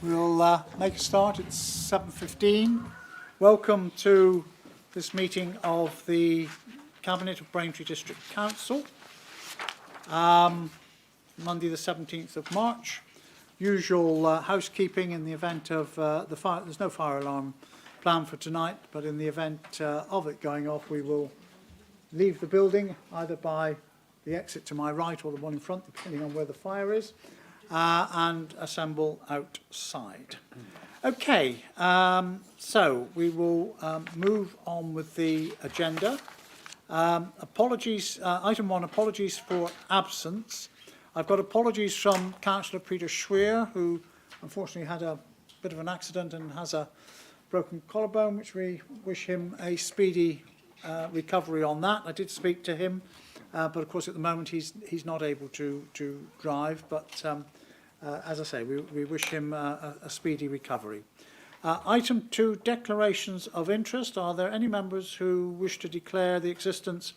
We'll make a start. It's 7:15. Welcome to this meeting of the Cabinet of Braintree District Council. Monday the 17th of March. Usual housekeeping in the event of the fire. There's no fire alarm planned for tonight, but in the event of it going off, we will leave the building either by the exit to my right or the one in front, depending on where the fire is, and assemble outside. Okay, so we will move on with the agenda. Apologies, item one, apologies for absence. I've got apologies from Councillor Peter Schweer, who unfortunately had a bit of an accident and has a broken collarbone, which we wish him a speedy recovery on that. I did speak to him, but of course at the moment he's not able to drive, but as I say, we wish him a speedy recovery. Item 2, declarations of interest. Are there any members who wish to declare the existence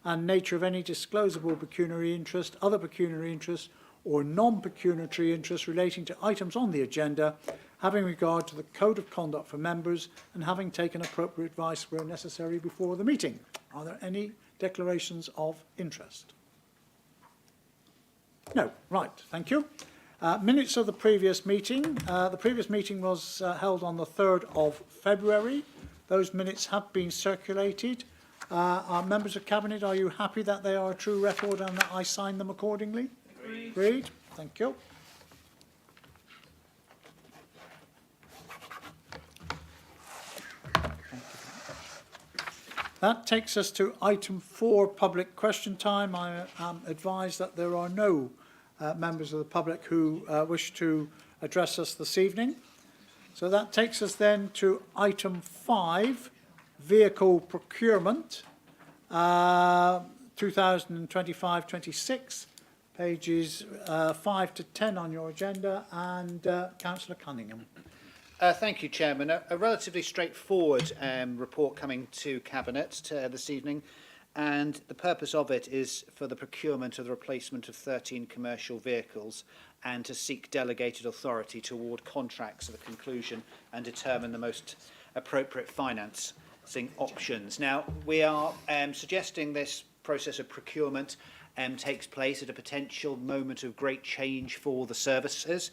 and nature of any disclosable pecuniary interest, other pecuniary interest, or non-pecuniary interest relating to items on the agenda, having regard to the Code of Conduct for members and having taken appropriate advice where necessary before the meeting? Are there any declarations of interest? No. Right, thank you. Minutes of the previous meeting. The previous meeting was held on the 3rd of February. Those minutes have been circulated. Our members of Cabinet, are you happy that they are a true record and that I sign them accordingly? Agreed. Agreed. Thank you. That takes us to item 4, public question time. I am advised that there are no members of the public who wish to address us this evening. So that takes us then to item 5, vehicle procurement, 2025-26, pages 5 to 10 on your agenda, and Councillor Cunningham. Thank you, Chairman. A relatively straightforward report coming to Cabinet this evening, and the purpose of it is for the procurement of the replacement of 13 commercial vehicles and to seek delegated authority to award contracts at the conclusion and determine the most appropriate financing options. Now, we are suggesting this process of procurement takes place at a potential moment of great change for the services.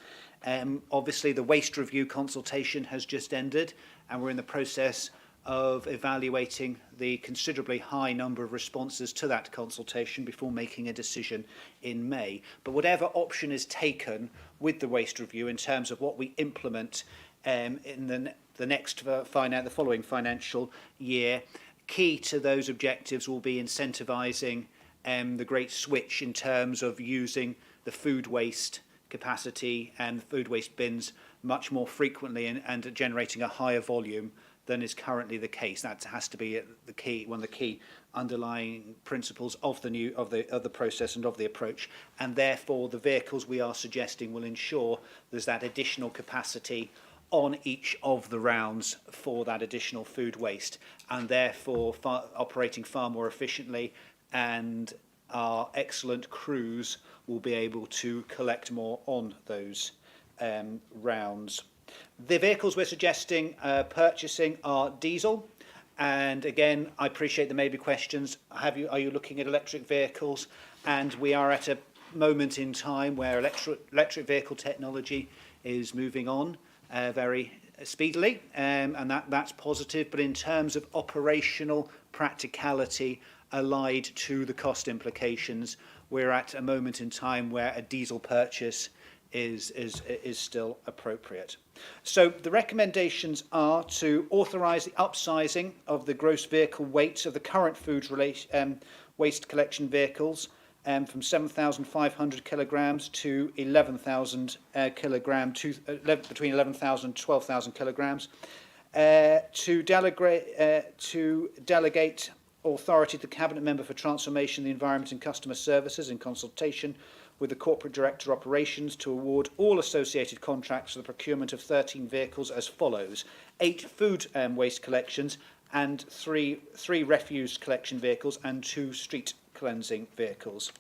Obviously, the waste review consultation has just ended, and we're in the process of evaluating the considerably high number of responses to that consultation before making a decision in May. But whatever option is taken with the waste review in terms of what we implement in the following financial year, key to those objectives will be incentivising the great switch in terms of using the food waste capacity and food waste bins much more frequently and generating a higher volume than is currently the case. That has to be the key, one of the key underlying principles of the process and of the approach. And therefore, the vehicles we are suggesting will ensure there's that additional capacity on each of the rounds for that additional food waste, and therefore operating far more efficiently, and our excellent crews will be able to collect more on those rounds. The vehicles we're suggesting purchasing are diesel, and again, I appreciate there may be questions. Are you looking at electric vehicles? And we are at a moment in time where electric vehicle technology is moving on very speedily, and that's positive. But in terms of operational practicality allied to the cost implications, we're at a moment in time where a diesel purchase is still appropriate. So the recommendations are to authorise the upsizing of the gross vehicle weight of the current food waste collection vehicles from 7,500 kilograms to 11,000 kilograms, between 11,000 and 12,000 kilograms, to delegate authority to the Cabinet Member for Transformation, the Environment and Customer Services in consultation with the Corporate Director Operations to award all associated contracts for the procurement of 13 vehicles as follows: 8 food waste collections and 3 refuse collection vehicles and 2 street cleansing vehicles.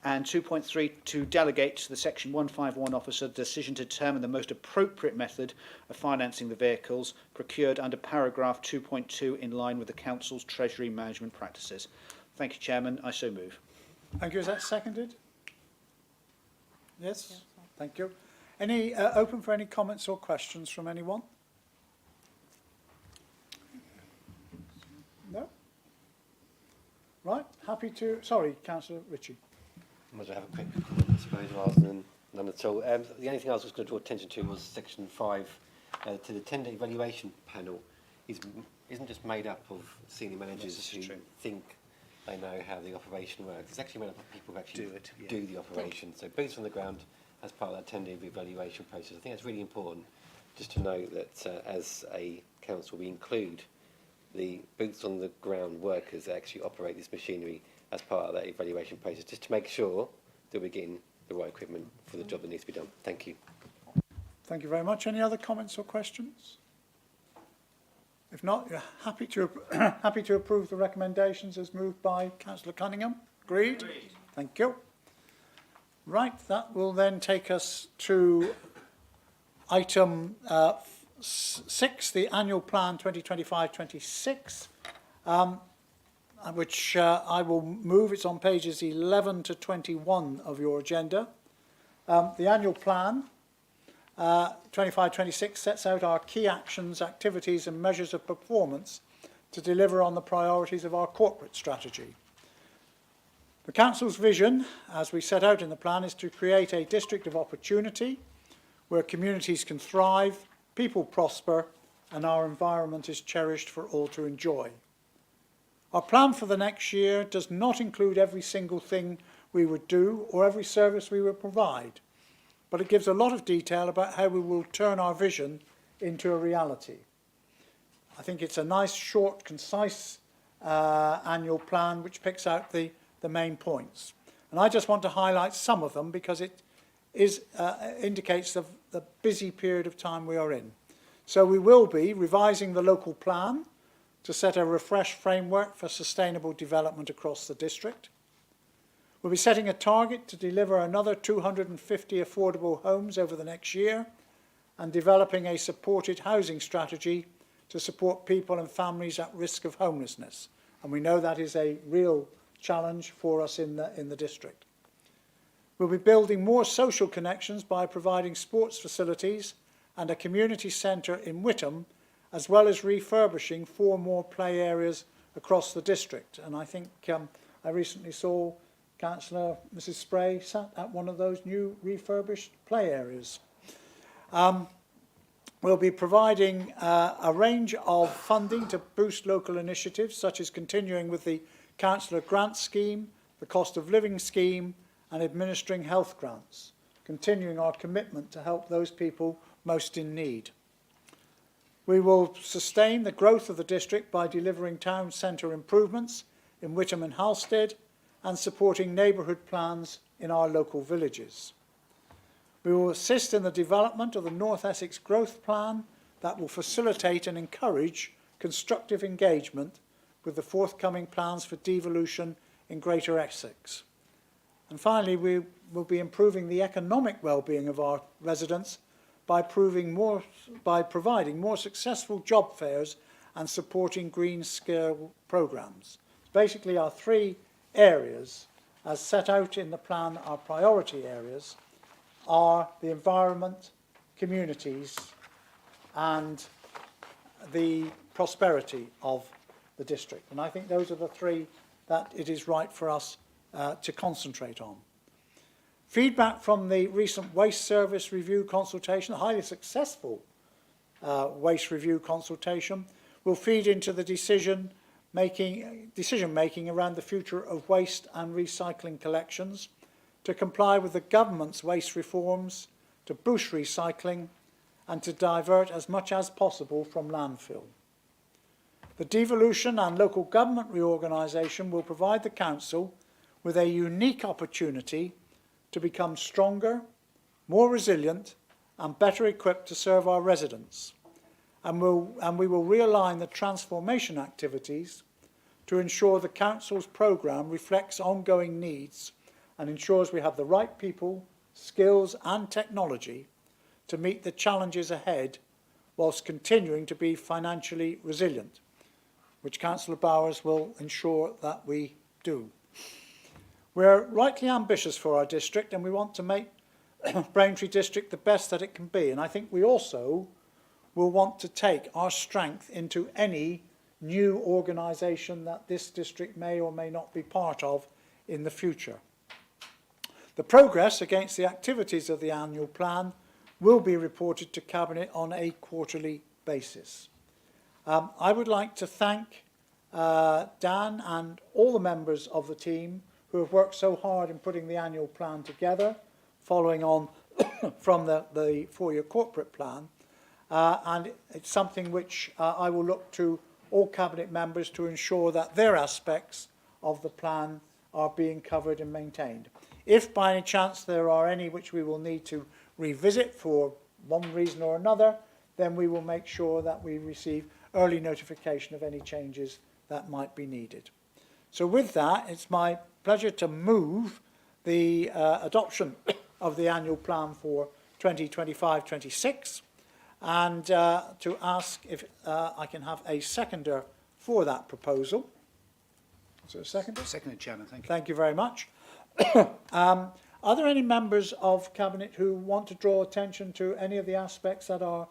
And 2.3, to delegate to the Section 151 officer the decision to determine the most appropriate method of financing the vehicles procured under paragraph 2.2 in line with the Council's Treasury management practices. Thank you, Chairman. I so move. Thank you. Is that seconded? Yes. Thank you. Any open for any comments or questions from anyone? No? Right. Happy to... Sorry, Councillor Ritchie. I might as well have a quick comment, I suppose, rather than none at all. The only thing I was just going to draw attention to was section 5, to the tender evaluation panel isn't just made up of senior managers who think they know how the operation works. It's actually made up of people who actually do the operation. So boots on the ground as part of that tender evaluation process. I think it's really important just to note that as a council we include the boots on the ground workers that actually operate this machinery as part of that evaluation process, just to make sure that we're getting the right equipment for the job that needs to be done. Thank you. Thank you very much. Any other comments or questions? If not, you're happy to approve the recommendations as moved by Councillor Cunningham. Agreed? Agreed. Thank you. Right, that will then take us to item 6, the annual plan 2025-26. Which I will move. It's on pages 11 to 21 of your agenda. The annual plan 25-26 sets out our key actions, activities and measures of performance to deliver on the priorities of our corporate strategy. The Council's vision, as we set out in the plan, is to create a district of opportunity where communities can thrive, people prosper and our environment is cherished for all to enjoy. Our plan for the next year does not include every single thing we would do or every service we would provide, but it gives a lot of detail about how we will turn our vision into a reality. I think it's a nice, short, concise annual plan which picks out the main points. And I just want to highlight some of them because it indicates the busy period of time we are in. So we will be revising the local plan to set a refreshed framework for sustainable development across the district. We'll be setting a target to deliver another 250 affordable homes over the next year and developing a supported housing strategy to support people and families at risk of homelessness. And we know that is a real challenge for us in the district. We'll be building more social connections by providing sports facilities and a community centre in Witham, as well as refurbishing 4 more play areas across the district. And I think I recently saw Councillor Mrs Spray sat at one of those new refurbished play areas. We'll be providing a range of funding to boost local initiatives, such as continuing with the Councillor Grant Scheme, the Cost of Living Scheme, and administering health grants, continuing our commitment to help those people most in need. We will sustain the growth of the district by delivering town centre improvements in Witham and Halstead and supporting neighbourhood plans in our local villages. We will assist in the development of the North Essex Growth Plan that will facilitate and encourage constructive engagement with the forthcoming plans for devolution in Greater Essex. And finally, we will be improving the economic well-being of our residents by providing more successful job fairs and supporting green skill programmes. Basically, our 3 areas, as set out in the plan, our priority areas, are the environment, communities, and the prosperity of the district. And I think those are the 3 that it is right for us to concentrate on. Feedback from the recent Waste Service Review consultation, a highly successful waste review consultation, will feed into the decision making around the future of waste and recycling collections to comply with the government's waste reforms, to boost recycling and to divert as much as possible from landfill. The devolution and local government reorganisation will provide the council with a unique opportunity to become stronger, more resilient and better equipped to serve our residents. And we will realign the transformation activities to ensure the Council's programme reflects ongoing needs and ensures we have the right people, skills and technology to meet the challenges ahead whilst continuing to be financially resilient, which Councillor Bowers will ensure that we do. We're rightly ambitious for our district and we want to make Braintree District the best that it can be, and I think we also will want to take our strength into any new organisation that this district may or may not be part of in the future. The progress against the activities of the annual plan will be reported to Cabinet on a quarterly basis. I would like to thank Dan and all the members of the team who have worked so hard in putting the annual plan together, following on from the four-year corporate plan. And it's something which I will look to all Cabinet members to ensure that their aspects of the plan are being covered and maintained. If by any chance there are any which we will need to revisit for one reason or another, then we will make sure that we receive early notification of any changes that might be needed. So with that, it's my pleasure to move the adoption of the annual plan for 2025-26 and to ask if I can have a seconder for that proposal. Is there a seconder? Seconded, Chairman, thank you. Thank you very much. Are there any members of Cabinet who want to draw attention to any of the aspects that are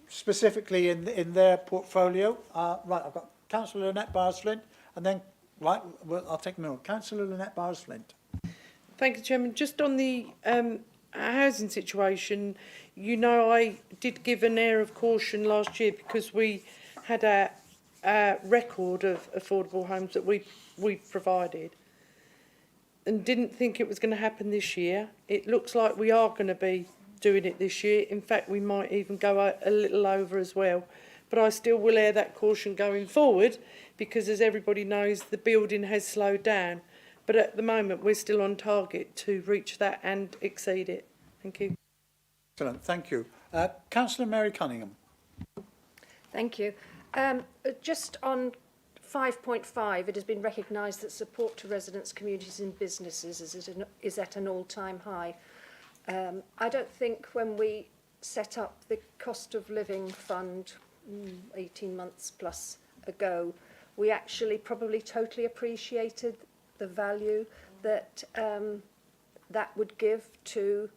specifically in their portfolio? Right, I've got Councillor Lynette Bowers-Flint, and then, right, well, I'll take a minute. Councillor Lynette Bowers-Flint. Thank you, Chairman. Just on the housing situation, you know, I did give an air of caution last year because we had a record of affordable homes that we provided and didn't think it was going to happen this year. It looks like we are going to be doing it this year. In fact, we might even go a little over as well. But I still will air that caution going forward because, as everybody knows, the building has slowed down. But at the moment, we're still on target to reach that and exceed it. Thank you. Excellent, thank you. Councillor Mary Cunningham. Thank you. Just on 5.5, it has been recognised that support to residents, communities and businesses is at an all-time high. I don't think when we set up the cost of living fund 18 months plus ago, we actually probably totally appreciated the value that that would give to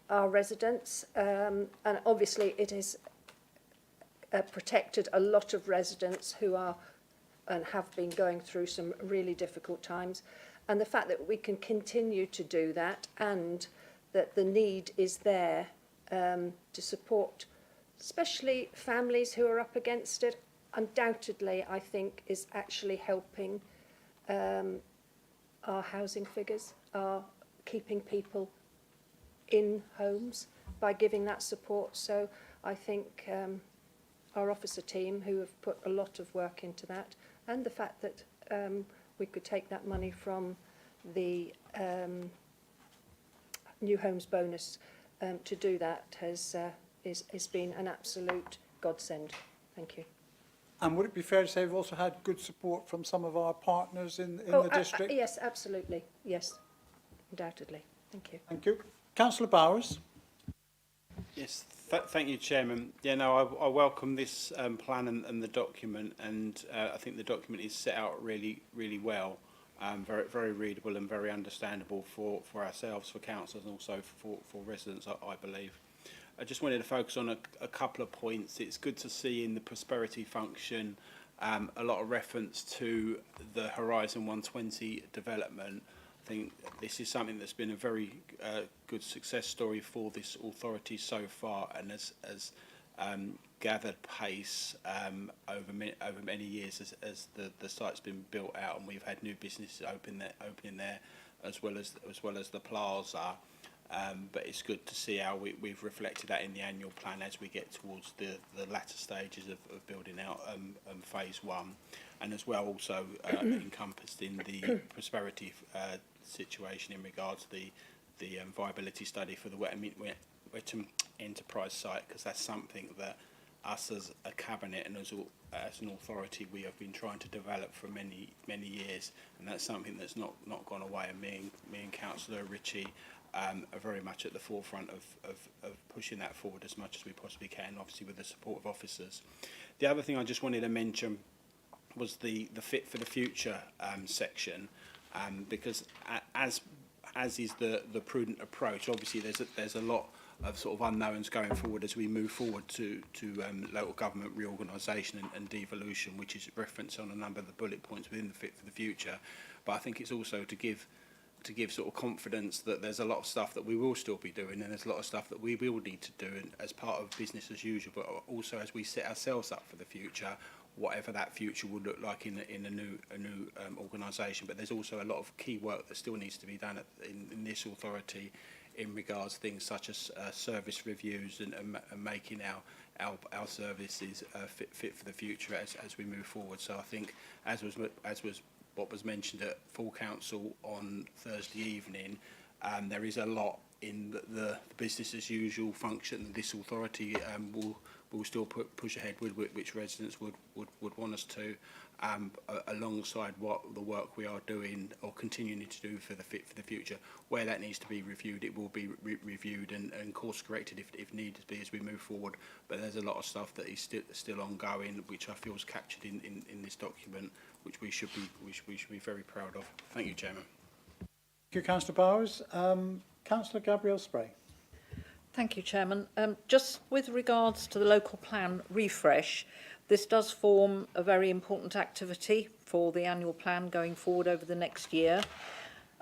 our residents. And obviously it has protected a lot of residents who are and have been going through some really difficult times. And the fact that we can continue to do that and that the need is there to support especially families who are up against it, undoubtedly, I think, is actually helping our housing figures, are keeping people in homes by giving that support. So I think our officer team, who have put a lot of work into that, and the fact that we could take that money from the new homes bonus to do that has been an absolute godsend. Thank you. And would it be fair to say we've also had good support from some of our partners in the district? Yes, absolutely. Yes, undoubtedly. Thank you. Thank you. Councillor Bowers. Yes, thank you, Chairman. Yeah, no, I welcome this plan and the document, and I think the document is set out really, really well, very, very readable and very understandable for ourselves, for councillors, and also for residents, I believe. I just wanted to focus on a couple of points. It's good to see in the prosperity function a lot of reference to the Horizon 120 development. I think this is something that's been a very good success story for this authority so far, and has gathered pace over many years as the site's been built out, and we've had new businesses opening there as well as the plaza. But it's good to see how we've reflected that in the annual plan as we get towards the latter stages of building out phase one, and as well also encompassed in the prosperity situation in regards to the viability study for the Wetham Enterprise site, because that's something that us as a cabinet and as as an authority, we have been trying to develop for many years, and that's something that's not gone away. And me and Councillor Ritchie are very much at the forefront of pushing that forward as much as we possibly can, obviously with the support of officers. The other thing I just wanted to mention was the Fit for the Future section, because as is the prudent approach, obviously there's a lot of sort of unknowns going forward as we move forward to local government reorganisation and devolution, which is referenced on a number of the bullet points within the Fit for the Future. But I think it's also to give sort of confidence that there's a lot of stuff that we will still be doing, and there's a lot of stuff that we will need to do as part of business as usual, but also as we set ourselves up for the future, whatever that future will look like in a new organisation. But there's also a lot of key work that still needs to be done in this authority in regards to things such as service reviews and making our services fit for the future as we move forward. So I think, as was what was mentioned at full council on Thursday evening, there is a lot in the business as usual function that this authority will still push ahead with, which residents would want us to, alongside what the work we are doing or continuing to do for the Fit for the Future. Where that needs to be reviewed, it will be reviewed and course corrected if needed be as we move forward. But there's a lot of stuff that is still ongoing, which I feel is captured in this document, which we should be very proud of. Thank you, Chairman. Thank you, Councillor Bowers. Councillor Gabrielle Spray. Thank you, Chairman. Just with regards to the local plan refresh, this does form a very important activity for the annual plan going forward over the next year.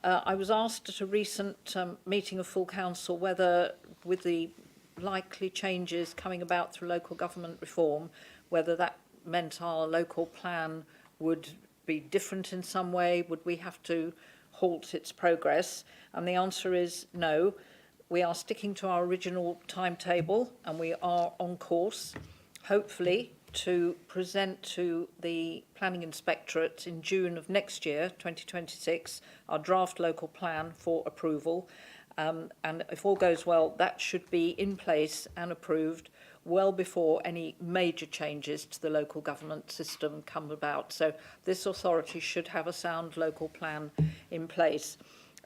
I was asked at a recent meeting of full council whether, with the likely changes coming about through local government reform, whether that meant our local plan would be different in some way. Would we have to halt its progress? And the answer is no. We are sticking to our original timetable, and we are on course, hopefully, to present to the Planning Inspectorate in June of next year, 2026, our draft local plan for approval. And if all goes well, that should be in place and approved well before any major changes to the local government system come about. So this authority should have a sound local plan in place.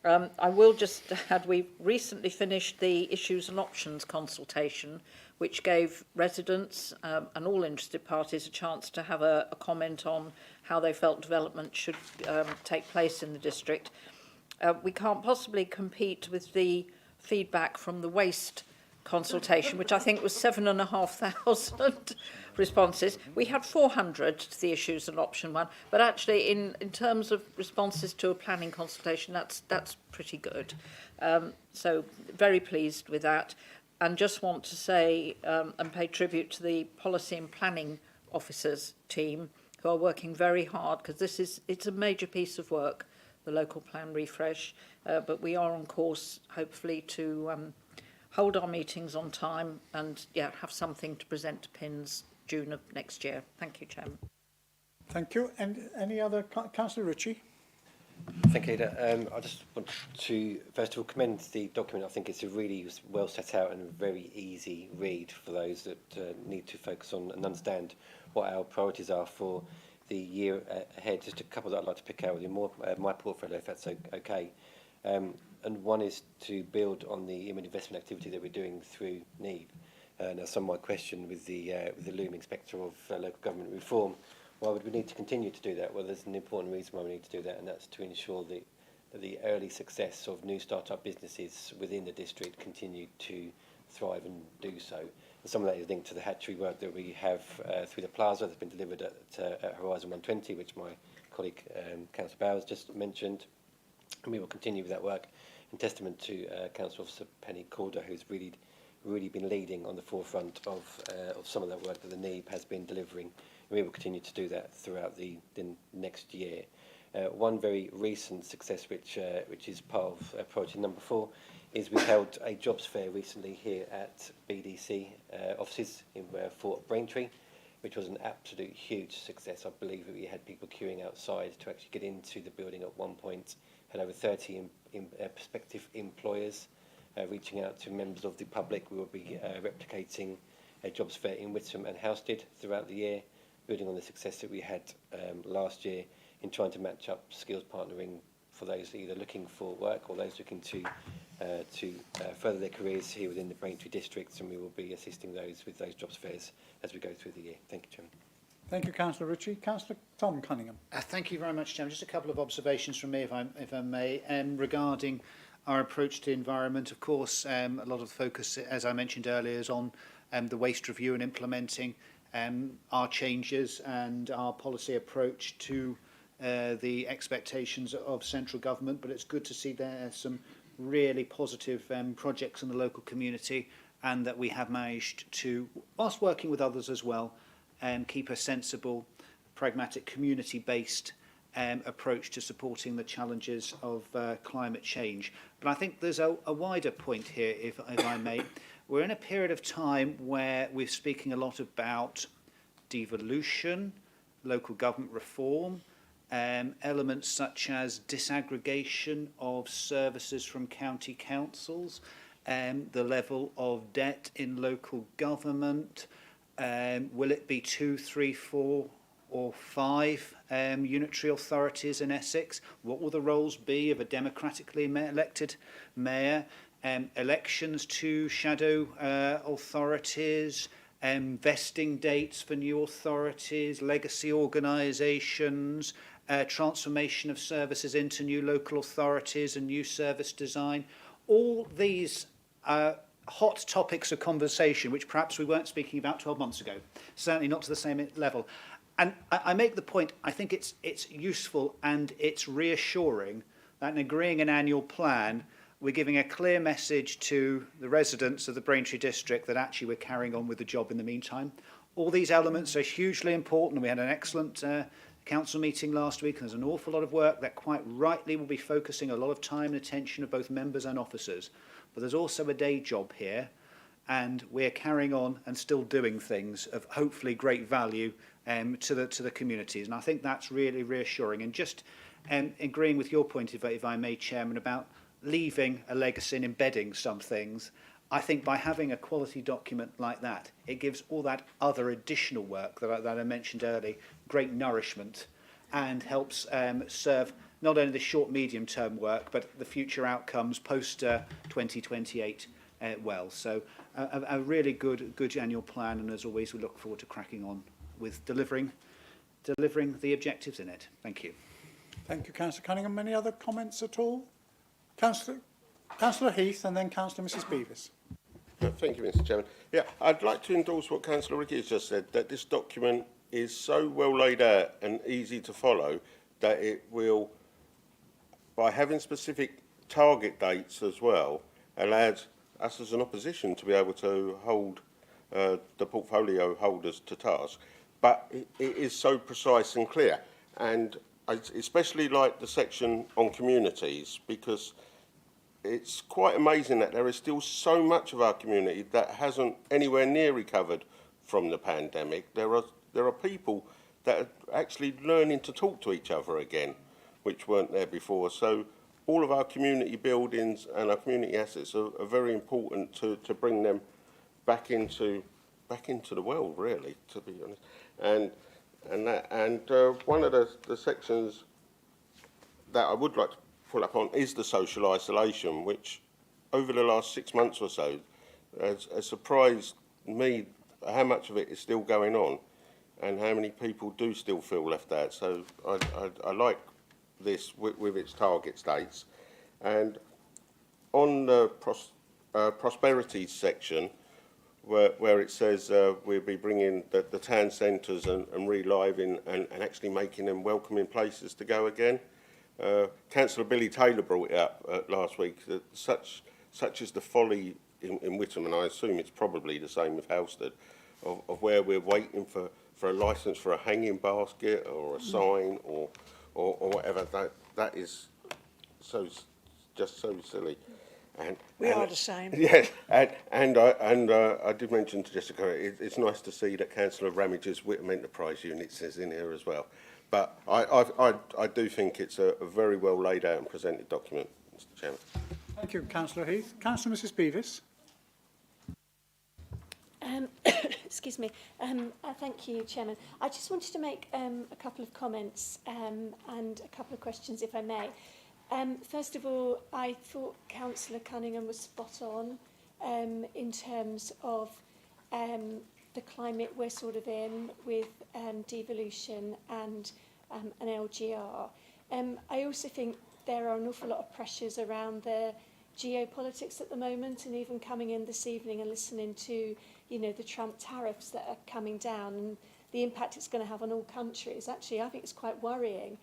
I will just add, we recently finished the issues and options consultation, which gave residents and all interested parties a chance to have a comment on how they felt development should take place in the district. We can't possibly compete with the feedback from the waste consultation, which I think was 7,500 responses. We had 400 to the issues and option one, but actually in terms of responses to a planning consultation, that's pretty good. So very pleased with that, and just want to say and pay tribute to the policy and planning officers team who are working very hard, because it's a major piece of work, the local plan refresh, but we are on course hopefully to hold our meetings on time and have something to present to PINS June of next year. Thank you, Chairman. Thank you. And any other? Councillor Ritchie. Thank you, Leader. I just want to, first of all, commend the document. I think it's a really well set out and a very easy read for those that need to focus on and understand what our priorities are for the year ahead. Just a couple that I'd like to pick out with you, my portfolio, if that's okay. And one is to build on the imminent investment activity that we're doing through NEEB. Now, some might question with the looming spectre of local government reform, why would we need to continue to do that? Well, there's an important reason why we need to do that, and that's to ensure that the early success of new start-up businesses within the district continue to thrive and do so. And some of that is linked to the hatchery work that we have through the plaza that's been delivered at Horizon 120, which my colleague Councillor Bowers just mentioned. And we will continue with that work, in testament to Councillor Officer Penny Calder, who's really been leading on the forefront of some of that work that the NEEB has been delivering. And we will continue to do that throughout the next year. One very recent success, which is part of priority number 4, is we held a jobs fair recently here at BDC offices in Fort Braintree, which was an absolute huge success. I believe that we had people queuing outside to actually get into the building at one point. Had over 30 prospective employers reaching out to members of the public. We will be replicating a jobs fair in Whitsham and Housestead throughout the year. building on the success that we had last year in trying to match up skills partnering for those either looking for work or those looking to further their careers here within the Braintree districts, and we will be assisting those with those jobs fairs as we go through the year. Thank you, Chairman. Thank you, Councillor Ritchie. Councillor Tom Cunningham. Thank you very much, Chairman. Just a couple of observations from me, if I may, regarding our approach to environment. Of course, a lot of the focus, as I mentioned earlier, is on the waste review and implementing our changes and our policy approach to the expectations of central government. But it's good to see there are some really positive projects in the local community, and that we have managed to, whilst working with others as well, keep a sensible, pragmatic, community-based approach to supporting the challenges of climate change. But I think there's a wider point here, if I may. We're in a period of time where we're speaking a lot about devolution, local government reform, elements such as disaggregation of services from county councils, the level of debt in local government. Will it be 2, 3, 4 or 5 unitary authorities in Essex? What will the roles be of a democratically elected mayor? Elections to shadow authorities, vesting dates for new authorities, legacy organisations, transformation of services into new local authorities and new service design. All these hot topics of conversation, which perhaps we weren't speaking about 12 months ago, certainly not to the same level. And I make the point, I think it's useful and it's reassuring that in agreeing an annual plan, we're giving a clear message to the residents of the Braintree district that actually we're carrying on with the job in the meantime. All these elements are hugely important. We had an excellent council meeting last week, and there's an awful lot of work that quite rightly will be focusing a lot of time and attention of both members and officers. But there's also a day job here, and we're carrying on and still doing things of hopefully great value to the communities. And I think that's really reassuring. And just agreeing with your point, if I may, Chairman, about leaving a legacy and embedding some things, I think by having a quality document like that, it gives all that other additional work that I mentioned earlier great nourishment, and helps serve not only the short, medium-term work, but the future outcomes post-2028 well. So a really good annual plan, and as always, we look forward to cracking on with delivering the objectives in it. Thank you. Thank you, Councillor Cunningham. Any other comments at all? Councillor Heath and then Councillor Mrs Beavis. Thank you, Mr Chairman. Yeah, I'd like to endorse what Councillor Ricky has just said, that this document is so well laid out and easy to follow that it will, by having specific target dates as well, allows us as an opposition to be able to hold the portfolio holders to task. But it is so precise and clear. And I especially like the section on communities, because it's quite amazing that there is still so much of our community that hasn't anywhere near recovered from the pandemic. There are people that are actually learning to talk to each other again, which weren't there before. So all of our community buildings and our community assets are very important to bring them back into the world, really, to be honest. And one of the sections that I would like to pull up on is the social isolation, which over the last 6 months or so has surprised me how much of it is still going on and how many people do still feel left out. So I like this with its target dates. And on the prosperity section, where it says we'll be bringing the town centres and reliving and actually making them welcoming places to go again. Councillor Billy Taylor brought it up last week, that such is the folly in Witham, and I assume it's probably the same with Halstead, of where we're waiting for a licence for a hanging basket or a sign or whatever. That is just so silly. And we are the same. Yes, and I did mention to Jessica, it's nice to see that Councillor Ramage's Witham Enterprise Unit is in here as well. But I do think it's a very well laid out and presented document, Mr Chairman. Thank you, Councillor Heath. Councillor Mrs Beavis. Excuse me. Thank you, Chairman. I just wanted to make a couple of comments and a couple of questions, if I may. First of all, I thought Councillor Cunningham was spot on in terms of the climate we're sort of in with devolution and an LGR. I also think there are an awful lot of pressures around the geopolitics at the moment, and even coming in this evening and listening to, you know, the Trump tariffs that are coming down and the impact it's going to have on all countries. Actually, I think it's quite worrying,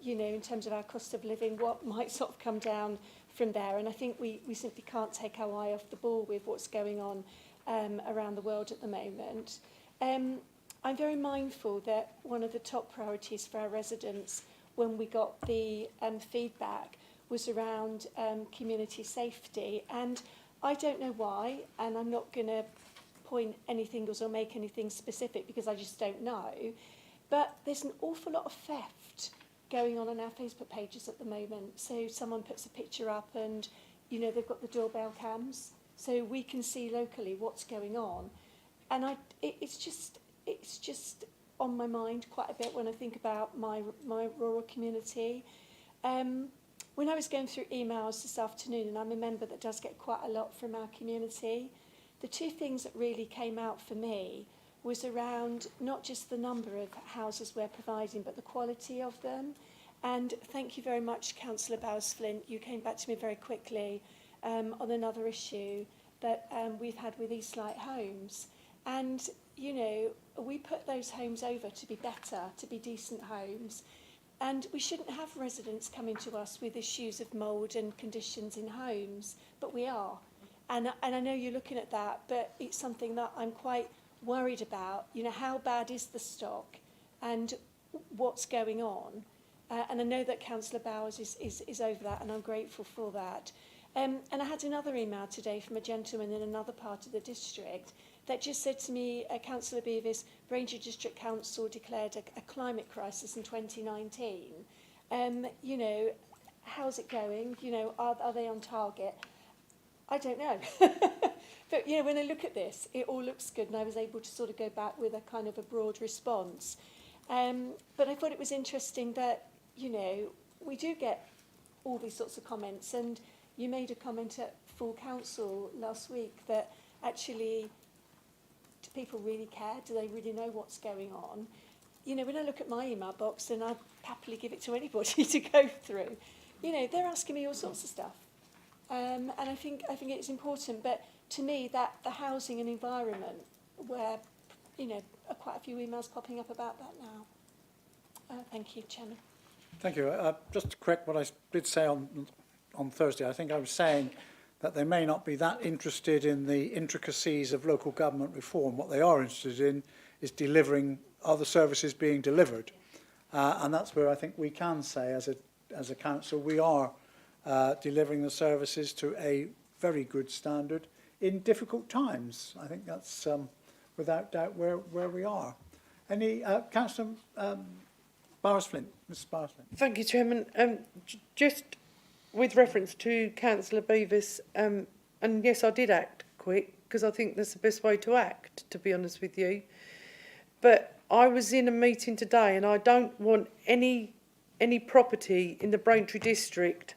you know, in terms of our cost of living, what might sort of come down from there. And I think we simply can't take our eye off the ball with what's going on around the world at the moment. I'm very mindful that one of the top priorities for our residents when we got the feedback was around community safety. And I don't know why, and I'm not going to point any fingers or make anything specific because I just don't know, but there's an awful lot of theft going on our Facebook pages at the moment. So someone puts a picture up and, you know, they've got the doorbell cams, so we can see locally what's going on. And it's just on my mind quite a bit when I think about my rural community. When I was going through emails this afternoon, and I'm a member that does get quite a lot from our community, the two things that really came out for me was around not just the number of houses we're providing, but the quality of them. And thank you very much, Councillor Bowes-Flint. You came back to me very quickly on another issue that we've had with Eastlight Homes. And, you know, we put those homes over to be better, to be decent homes. And we shouldn't have residents coming to us with issues of mould and conditions in homes, but we are. And I know you're looking at that, but it's something that I'm quite worried about. You know, how bad is the stock and what's going on? And I know that Councillor Bowers is over that, and I'm grateful for that. And I had another email today from a gentleman in another part of the district that just said to me, Councillor Beavis, Ranger District Council declared a climate crisis in 2019. You know, how's it going? You know, are they on target? I don't know. But, you know, when I look at this, it all looks good, and I was able to sort of go back with a kind of a broad response. But I thought it was interesting that, you know, we do get all these sorts of comments, and you made a comment at full council last week that actually, do people really care? Do they really know what's going on? You know, when I look at my email box, and I'd happily give it to anybody to go through, you know, they're asking me all sorts of stuff. And I think it's important, but to me, that the housing and environment, where, you know, are quite a few emails popping up about that now. Thank you, Chairman. Thank you. Just to correct what I did say on Thursday, I think I was saying that they may not be that interested in the intricacies of local government reform. What they are interested in is delivering, are the services being delivered? And that's where I think we can say as a council, we are delivering the services to a very good standard in difficult times. I think that's without doubt where we are. Any Councillor Bowers-Flint, Mrs. Bowers-Flint. Thank you, Chairman. Just with reference to Councillor Beavis, and yes, I did act quick because I think that's the best way to act, to be honest with you. But I was in a meeting today, and I don't want any property in the Braintree district,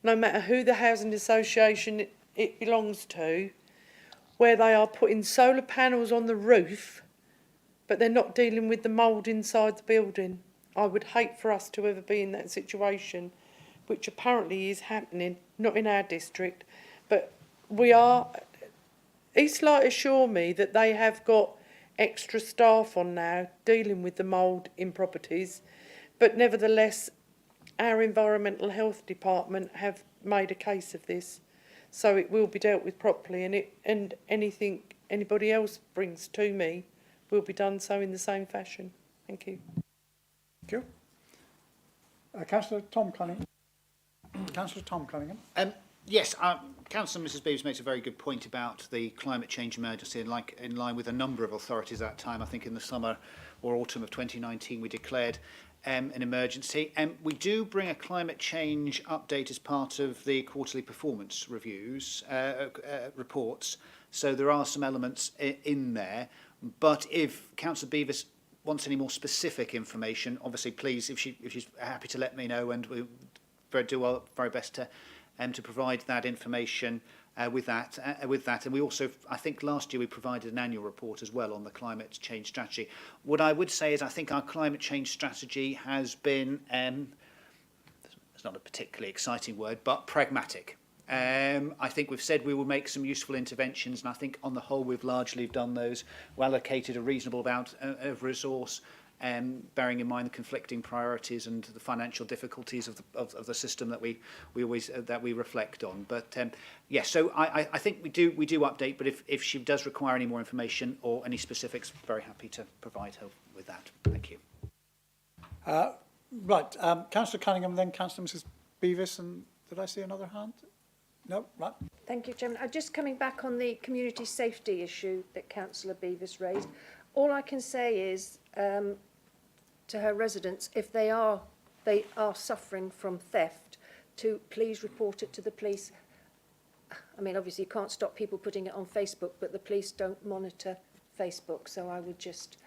no matter who the housing association it belongs to, where they are putting solar panels on the roof, but they're not dealing with the mould inside the building. I would hate for us to ever be in that situation, which apparently is happening, not in our district, but we are. Eastlight assure me that they have got extra staff on now dealing with the mould in properties, but nevertheless, our environmental health department have made a case of this, so it will be dealt with properly, and anything anybody else brings to me will be done so in the same fashion. Thank you. Thank you. Councillor Tom Cunningham. Councillor Tom Cunningham. Yes, Councillor Mrs. Beavis makes a very good point about the climate change emergency, and like in line with a number of authorities at that time. I think in the summer or autumn of 2019 we declared an emergency. We do bring a climate change update as part of the quarterly performance reviews reports. So there are some elements in there. But if Councillor Beavis wants any more specific information, obviously, please, if she's happy to let me know, and we'll do our very best to provide that information with that. And we also, I think last year we provided an annual report as well on the climate change strategy. What I would say is I think our climate change strategy has been, it's not a particularly exciting word, but pragmatic. I think we've said we will make some useful interventions, and I think on the whole we've largely done those. We allocated a reasonable amount of resource, bearing in mind the conflicting priorities and the financial difficulties of the system that we always that we reflect on. But yes, so I think we do update. But if she does require any more information or any specifics, very happy to provide her with that. Thank you. Right, Councillor Cunningham, then Councillor Mrs Beavis, and did I see another hand? No, right. Thank you, Chairman. Just coming back on the community safety issue that Councillor Beavis raised, all I can say is to her residents, if they are suffering from theft, to please report it to the police. I mean, obviously you can't stop people putting it on Facebook, but the police don't monitor Facebook, so I would just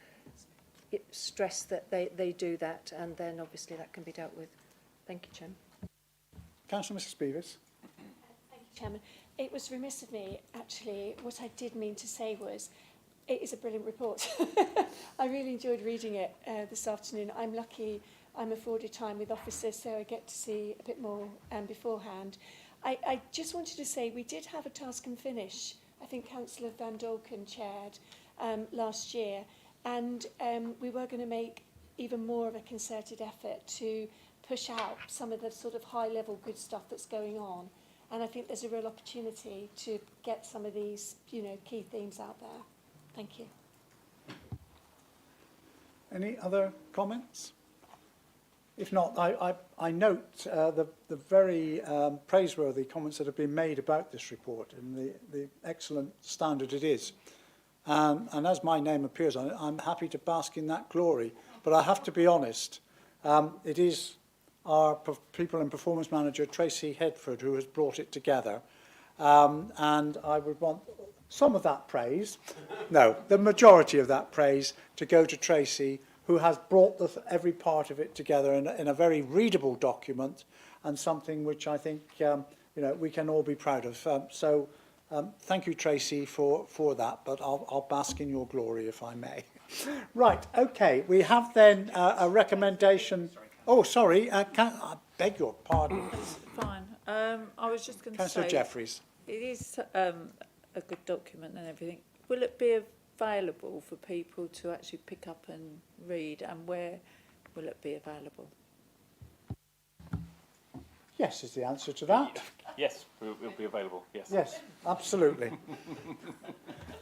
stress that they do that, and then obviously that can be dealt with. Thank you, Chairman. Councillor Mrs Beavis. Thank you, Chairman. It was remiss of me, actually. What I did mean to say was, it is a brilliant report. I really enjoyed reading it this afternoon. I'm lucky I'm afforded time with officers, so I get to see a bit more beforehand. I just wanted to say we did have a task and finish, I think Councillor Van Dolken chaired last year, and we were going to make even more of a concerted effort to push out some of the sort of high-level good stuff that's going on. And I think there's a real opportunity to get some of these, key themes out there. Thank you. Any other comments? If not, I note the very praiseworthy comments that have been made about this report and the excellent standard it is. And as my name appears on it, I'm happy to bask in that glory. But I have to be honest, it is our People and Performance Manager, Tracy Headford, who has brought it together. And I would want some of that praise, no, the majority of that praise to go to Tracy, who has brought every part of it together in a very readable document, and something which I think we can all be proud of. So thank you, Tracy, for that, but I'll bask in your glory if I may. Right, okay, we have then a recommendation. Oh, sorry, I beg your pardon. That's fine. I was just going to say, Councillor Jeffries. it is a good document and everything. Will it be available for people to actually pick up and read, and where will it be available? Yes, is the answer to that. Yes, it will be available, yes. Yes, absolutely.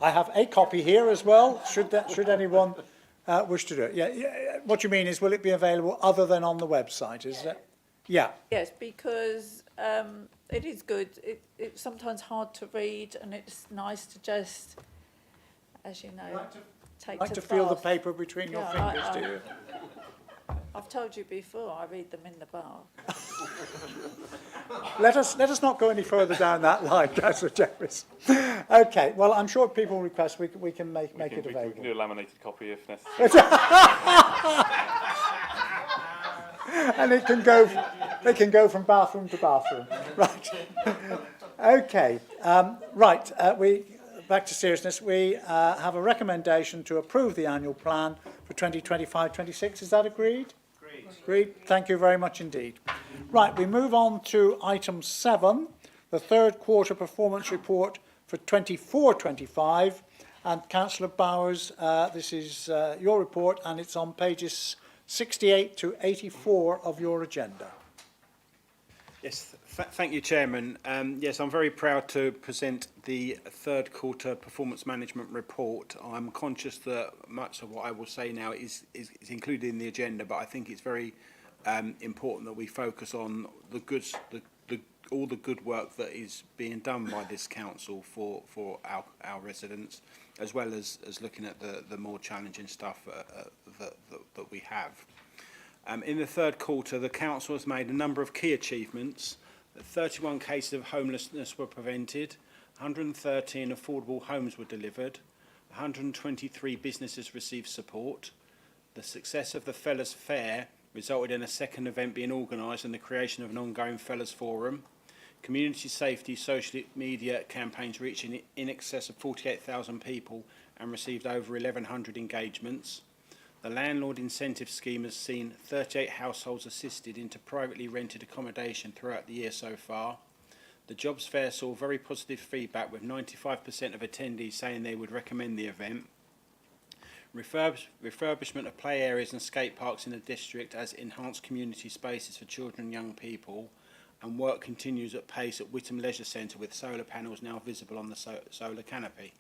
I have a copy here as well, should anyone wish to do it. Yeah, what you mean is, will it be available other than on the website, is that? Yeah. Yes, because it is good. It's sometimes hard to read, and it's nice to just, as you know, take Like to to feel the bath. paper between your Yeah, fingers, do you? I've told you before, I read them in the bar. Let us not go any further down that line, Councillor Jeffries. Okay, well, I'm sure people request we can make it We available. can do a laminated copy if necessary. And it can go from bathroom to bathroom. Right. Okay. Back to seriousness. We have a recommendation to approve the annual plan for 2025-26. Is that agreed? Agreed. Thank you very much indeed. Right, we move on to item 7, the third quarter performance report for 24-25. And Councillor Bowers, this is your report, and it's on pages 68 to 84 of your agenda. Yes, thank you, Chairman. Yes, I'm very proud to present the third quarter performance management report. I'm conscious that much of what I will say now is included in the agenda, but I think it's very important that we focus on all the good work that is being done by this council for our residents, as well as looking at the more challenging stuff that we have. In the third quarter, the council has made a number of key achievements. 31 cases of homelessness were prevented. 113 affordable homes were delivered, 123 businesses received support. The success of the Fellas Fair resulted in a second event being organised and the creation of an ongoing Fellas Forum. Community safety social media campaigns reaching in excess of 48,000 people and received over 1,100 engagements. The landlord incentive scheme has seen 38 households assisted into privately rented accommodation throughout the year so far. The jobs fair saw very positive feedback, with 95% of attendees saying they would recommend the event. Refurbishment of play areas and skate parks in the district as enhanced community spaces for children and young people, and work continues at pace at Whittam Leisure Centre, with solar panels now visible on the solar canopy.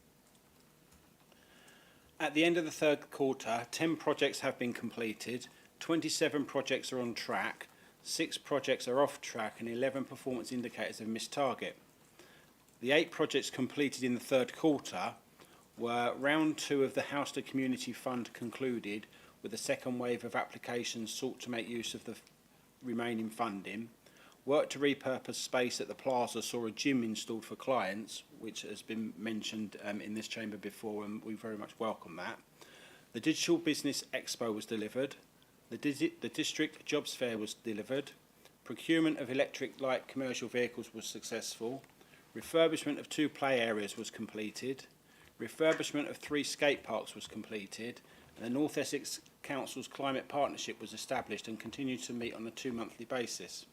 At the end of the third quarter, 10 projects have been completed, 27 projects are on track, 6 projects are off track, and 11 performance indicators have missed target. The 8 projects completed in the third quarter were round 2 of the Howster Community Fund concluded, with the second wave of applications sought to make use of the remaining funding. Work to repurpose space at the plaza saw a gym installed for clients, which has been mentioned in this chamber before, and we very much welcome that. The Digital Business Expo was delivered. The District Jobs Fair was delivered. Procurement of electric light commercial vehicles was successful. Refurbishment of 2 play areas was completed. Refurbishment of 3 skate parks was completed. And the North Essex Council's Climate Partnership was established and continued to meet on a 2-monthly basis.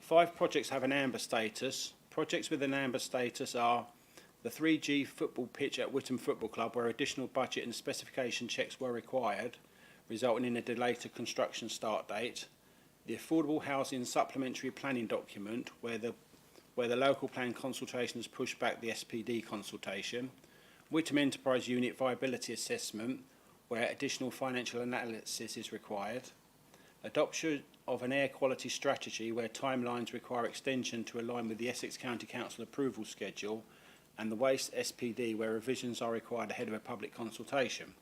5 projects have an amber status. Projects with an amber status are the 3G football pitch at Whittam Football Club, where additional budget and specification checks were required, resulting in a delay to construction start date. The affordable housing supplementary planning document, where the local plan consultation has pushed back the SPD consultation. Whittam Enterprise Unit viability assessment, where additional financial analysis is required. Adoption of an air quality strategy, where timelines require extension to align with the Essex County Council approval schedule, and the waste SPD, where revisions are required ahead of a public consultation.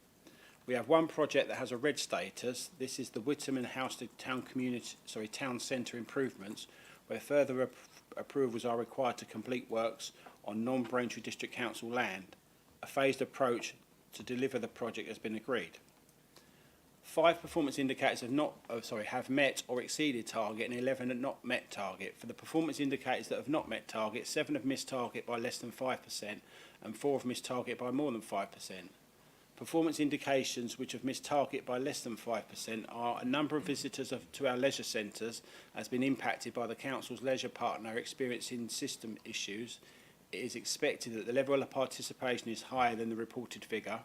We have 1 project that has a red status. This is the Whittam and Howster Town Centre improvements, where further approvals are required to complete works on non-Braintree District Council land. A phased approach to deliver the project has been agreed. 5 performance indicators have met or exceeded target, and 11 have not met target. For the performance indicators that have not met target, 7 have missed target by less than 5%, and 4 have missed target by more than 5%. Performance indications which have missed target by less than 5% are a number of visitors to our leisure centres has been impacted by the council's leisure partner experiencing system issues. It is expected that the level of participation is higher than the reported figure.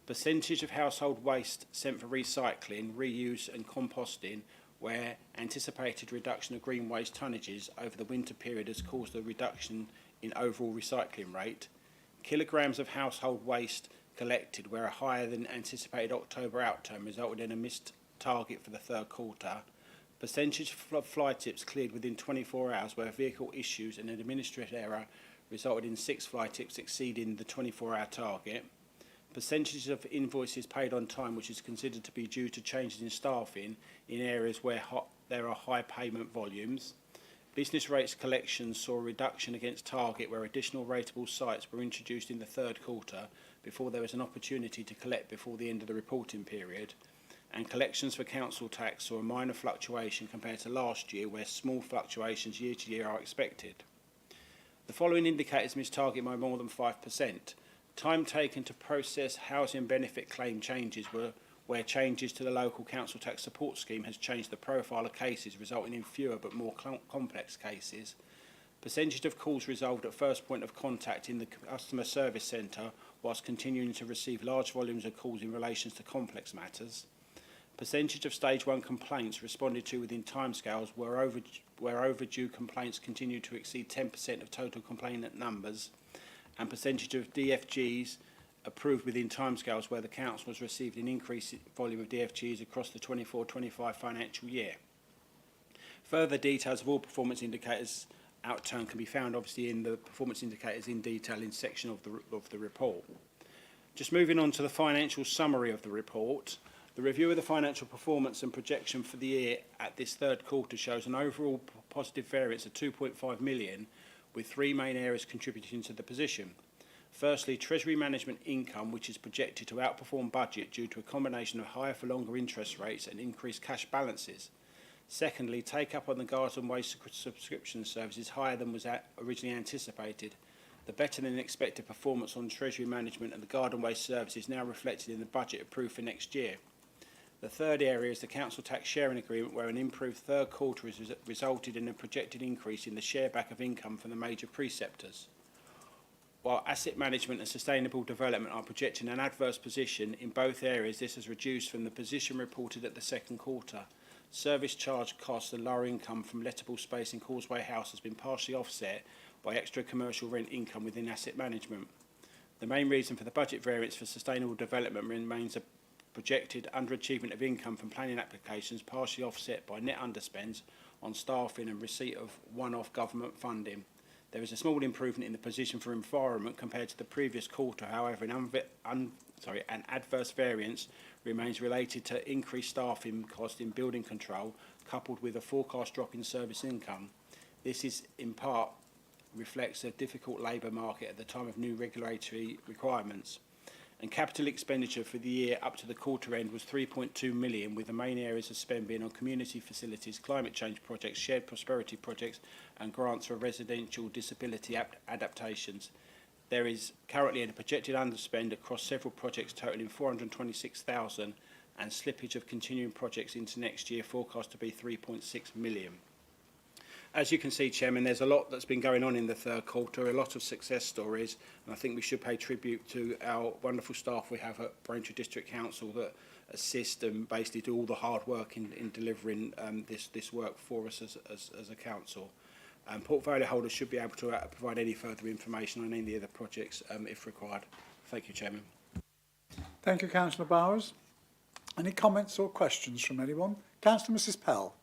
Percentage of household waste sent for recycling, reuse and composting, where anticipated reduction of green waste tonnages over the winter period has caused a reduction in overall recycling rate. Kilograms of household waste collected, where a higher than anticipated October outturn resulted in a missed target for the third quarter. Percentage of fly tips cleared within 24 hours, where vehicle issues and an administrative error resulted in 6 fly tips exceeding the 24-hour target. Percentages of invoices paid on time, which is considered to be due to changes in staffing in areas where there are high payment volumes. Business rates collections saw a reduction against target, where additional rateable sites were introduced in the third quarter before there was an opportunity to collect before the end of the reporting period. And collections for council tax saw a minor fluctuation compared to last year, where small fluctuations year to year are expected. The following indicators missed target by more than 5%. Time taken to process housing benefit claim changes where changes to the local council tax support scheme has changed the profile of cases, resulting in fewer but more complex cases. Percentage of calls resolved at first point of contact in the customer service centre, whilst continuing to receive large volumes of calls in relation to complex matters. Percentage of stage 1 complaints responded to within timescales, where overdue complaints continue to exceed 10% of total complainant numbers. And percentage of DFGs approved within timescales, where the council has received an increased volume of DFGs across the 24-25 financial year. Further details of all performance indicators outturn can be found obviously in the performance indicators in detail in section of the report. Just moving on to the financial summary of the report. The review of the financial performance and projection for the year at this third quarter shows an overall positive variance of 2.5 million, with three main areas contributing to the position. Firstly, Treasury management income, which is projected to outperform budget due to a combination of higher for longer interest rates and increased cash balances. Secondly, take-up on the garden waste subscription service is higher than was originally anticipated. The better-than-expected performance on Treasury management and the garden waste service is now reflected in the budget approved for next year. The third area is the council tax sharing agreement, where an improved third quarter has resulted in a projected increase in the share back of income from the major preceptors. While asset management and sustainable development are projecting an adverse position in both areas, this has reduced from the position reported at the second quarter. Service charge costs and lower income from lettable space in Causeway House has been partially offset by extra commercial rent income within asset management. The main reason for the budget variance for sustainable development remains a projected underachievement of income from planning applications, partially offset by net underspends on staffing and receipt of one-off government funding. There is a small improvement in the position for environment compared to the previous quarter. However, an adverse variance remains related to increased staffing cost in building control, coupled with a forecast drop in service income. This is in part reflects a difficult labour market at the time of new regulatory requirements. And capital expenditure for the year up to the quarter end was 3.2 million, with the main areas of spend being on community facilities, climate change projects, shared prosperity projects and grants for residential disability adaptations. There is currently a projected underspend across several projects totalling 426,000, and slippage of continuing projects into next year forecast to be 3.6 million. As you can see, Chairman, there's a lot that's been going on in the third quarter, a lot of success stories, and I think we should pay tribute to our wonderful staff we have at Braintree District Council that assist and basically do all the hard work in delivering this work for us as a council. Portfolio holders should be able to provide any further information on any of the projects if required. Thank you, Chairman. Thank you, Councillor Bowers. Any comments or questions from anyone? Councillor Mrs Pell.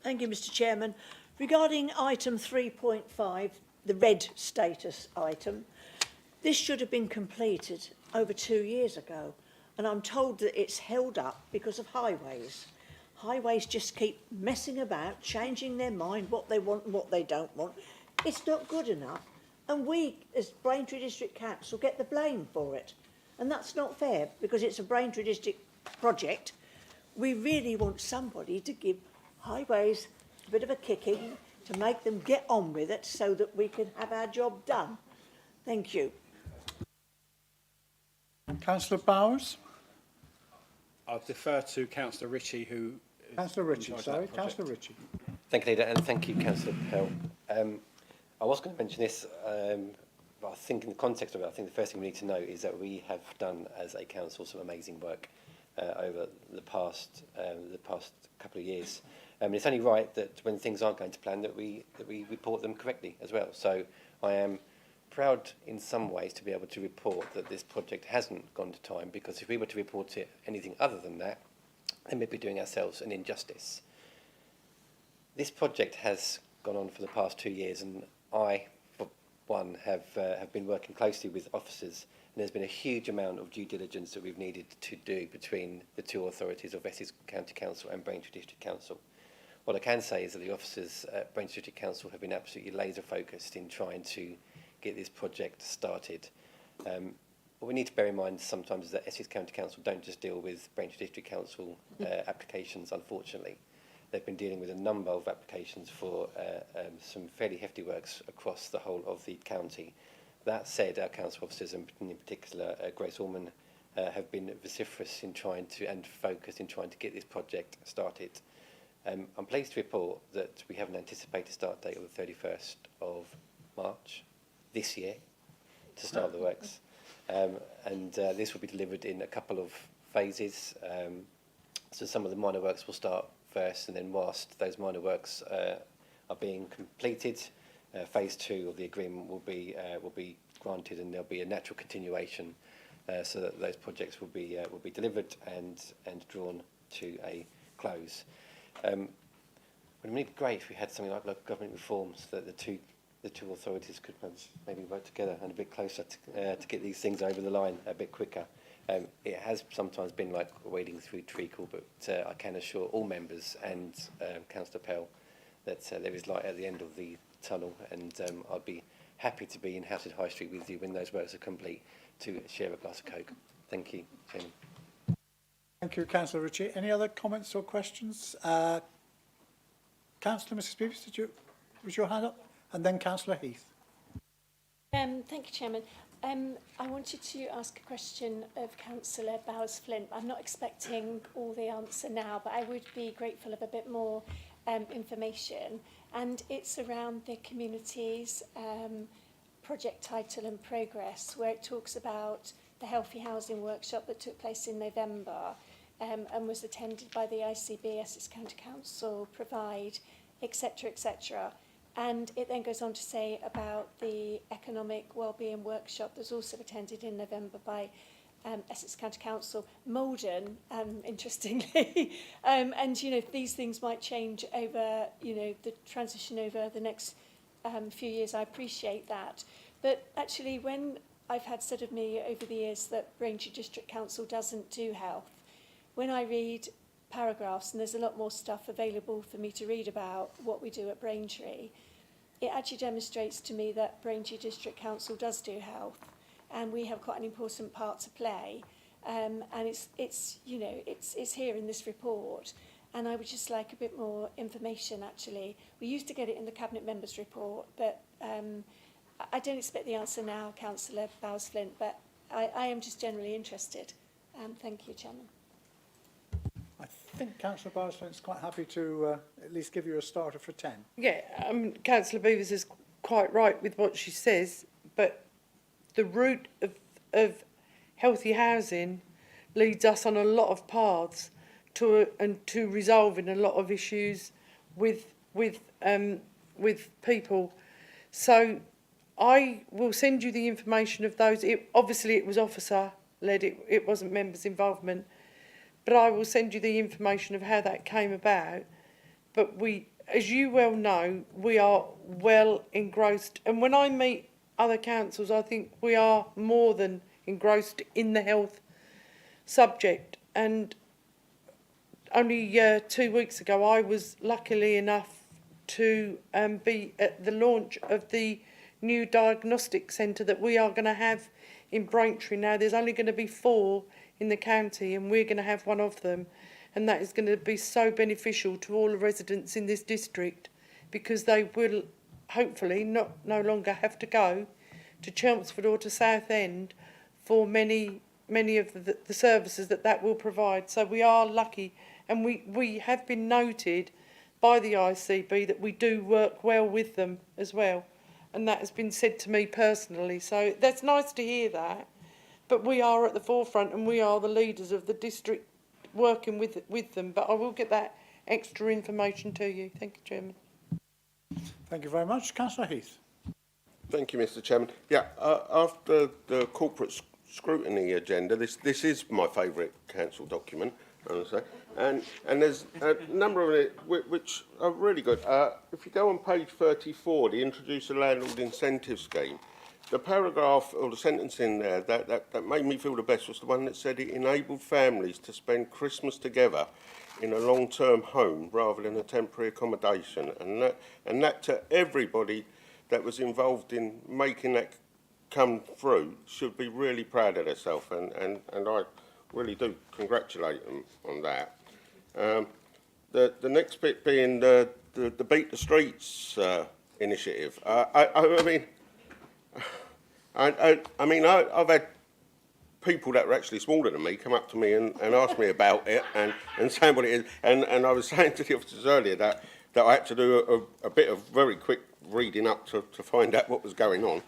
Thank you, Mr Chairman. Regarding item 3.5, the red status item, this should have been completed over 2 years ago, and I'm told that it's held up because of highways. Highways just keep messing about, changing their mind, what they want and what they don't want. It's not good enough, and we, as Braintree District Council, get the blame for it. And that's not fair, because it's a Braintree District project. We really want somebody to give highways a bit of a kicking to make them get on with it so that we can have our job done. Thank you. Councillor Bowers. I'll defer to Councillor Ritchie, who... Councillor Ritchie, sorry. Councillor Ritchie. Thank you, Leader, and thank you, Councillor Pell. I was going to mention this, but I think in the context of it, I think the first thing we need to know is that we have done, as a council, some amazing work over the past couple of years. It's only right that when things aren't going to plan that we report them correctly as well. So I am proud in some ways to be able to report that this project hasn't gone to time, because if we were to report it anything other than that, then we'd be doing ourselves an injustice. This project has gone on for the past 2 years, and I, for one, have been working closely with officers, and there's been a huge amount of due diligence that we've needed to do between the two authorities of Essex County Council and Braintree District Council. What I can say is that the officers at Braintree District Council have been absolutely laser focused in trying to get this project started. What we need to bear in mind sometimes is that Essex County Council don't just deal with Braintree District Council applications, unfortunately. They've been dealing with a number of applications for some fairly hefty works across the whole of the county. That said, our council officers, and in particular Grace Orman, have been vociferous in trying to, and focused in trying to get this project started. I'm pleased to report that we have an anticipated start date of the 31st of March this year to start the works. This will be delivered in a couple of phases. So some of the minor works will start first, and then whilst those minor works are being completed, phase 2 of the agreement will be granted, and there'll be a natural continuation so that those projects will be delivered and drawn to a close. It would be great if we had something like local government reforms that the two authorities could maybe work together and a bit closer to get these things over the line a bit quicker. It has sometimes been like wading through treacle, but I can assure all members and Councillor Pell that there is light at the end of the tunnel, and I'd be happy to be in Househead High Street with you when those works are complete to share a glass of Coke. Thank you, Chairman. Thank you, Councillor Ritchie. Any other comments or questions? Councillor Mrs Beavis, was your hand up? And then Councillor Heath. Thank you, Chairman. I wanted to ask a question of Councillor Bowes-Flint. I'm not expecting all the answer now, but I would be grateful of a bit more information. And it's around the community's project title and progress, where it talks about the Healthy Housing Workshop that took place in November and was attended by the ICB, Essex County Council, Provide, etc., etc. And it then goes on to say about the Economic Wellbeing Workshop that was also attended in November by Essex County Council, Malden, interestingly. And, you know, these things might change over, you know, the transition over the next few years. I appreciate that. But actually, when I've had said of me over the years that Braintree District Council doesn't do health, when I read paragraphs, and there's a lot more stuff available for me to read about what we do at Braintree, it actually demonstrates to me that Braintree District Council does do health, and we have quite an important part to play. And it's you know, it's here in this report, and I would just like a bit more information. Actually, we used to get it in the Cabinet Members' report, but I don't expect the answer now, Councillor Bowes-Flint, but I am just generally interested. Thank you, Chairman. I think Councillor Bowes-Flint is quite happy to at least give you a starter for 10. Yeah, Councillor Beavers is quite right with what she says, but the route of healthy housing leads us on a lot of paths to resolving a lot of issues with people. So I will send you the information of those. Obviously it was officer led, it wasn't members' involvement, but I will send you the information of how that came about. But we, as you well know, we are well engrossed. And when I meet other councils, I think we are more than engrossed in the health subject. And only 2 weeks ago, I was luckily enough to be at the launch of the new diagnostic centre that we are going to have in Braintree. Now, there's only going to be 4 in the county, and we're going to have one of them, and that is going to be so beneficial to all the residents in this district, because they will hopefully no longer have to go to Chelmsford or to Southend for many of the services that will provide. So we are lucky, and we have been noted by the ICB that we do work well with them as well, and that has been said to me personally. So that's nice to hear that. But we are at the forefront, and we are the leaders of the district working with them. But I will get that extra information to you. Thank you, Chairman. Thank you very much. Councillor Heath. Thank you, Mr. Chairman. Yeah, after the corporate scrutiny agenda, this is my favourite council document, honestly. And there's a number of it which are really good. If you go on page 34, the Introduce a Landlord Incentive Scheme, the paragraph or the sentence in there that made me feel the best was the one that said it enabled families to spend Christmas together in a long-term home rather than a temporary accommodation, and that to everybody that was involved in making that come through should be really proud of themselves, and I really do congratulate them on that. The next bit being the Beat the Streets initiative. I mean, I've had people that are actually smaller than me come up to me and ask me about it and say what it is. And I was saying to the officers earlier that I had to do a bit of very quick reading up to find out what was going on.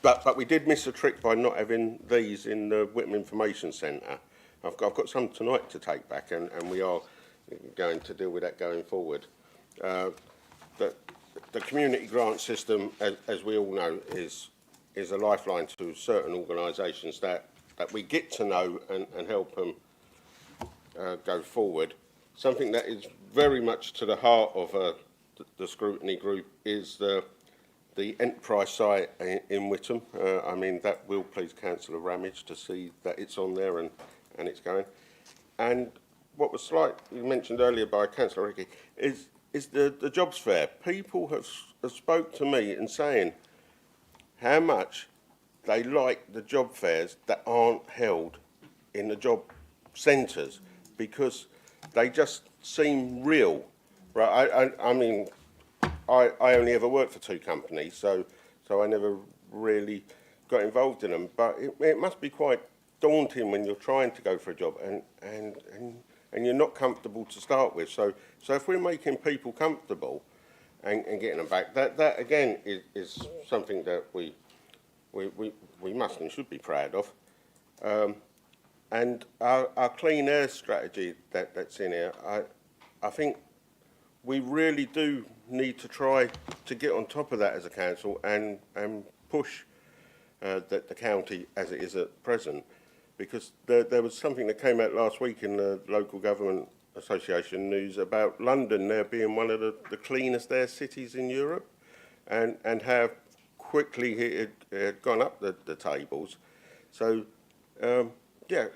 But we did miss a trick by not having these in the Whittam Information Centre. I've got some tonight to take back, and we are going to deal with that going forward. The community grant system, as we all know, is a lifeline to certain organisations that we get to know and help them go forward. Something that is very much to the heart of the scrutiny group is the enterprise site in Whittam. I mean, that will please Councillor Ramage to see that it's on there and it's going. And what was slightly mentioned earlier by Councillor Rickey is is the jobs fair. People have spoke to me and saying how much they like the job fairs that aren't held in the job centres because they just seem real. Right? I mean, I only ever worked for 2 companies, so I never really got involved in them. But it must be quite daunting when you're trying to go for a job and you're not comfortable to start with. So if we're making people comfortable and getting them back, that again is something that we must and should be proud of. And our clean air strategy that's in here, I think we really do need to try to get on top of that as a council and push the county as it is at present. Because there was something that came out last week in the Local Government Association news about London there being one of the cleanest air cities in Europe, and how quickly it had gone up the tables. So, yeah,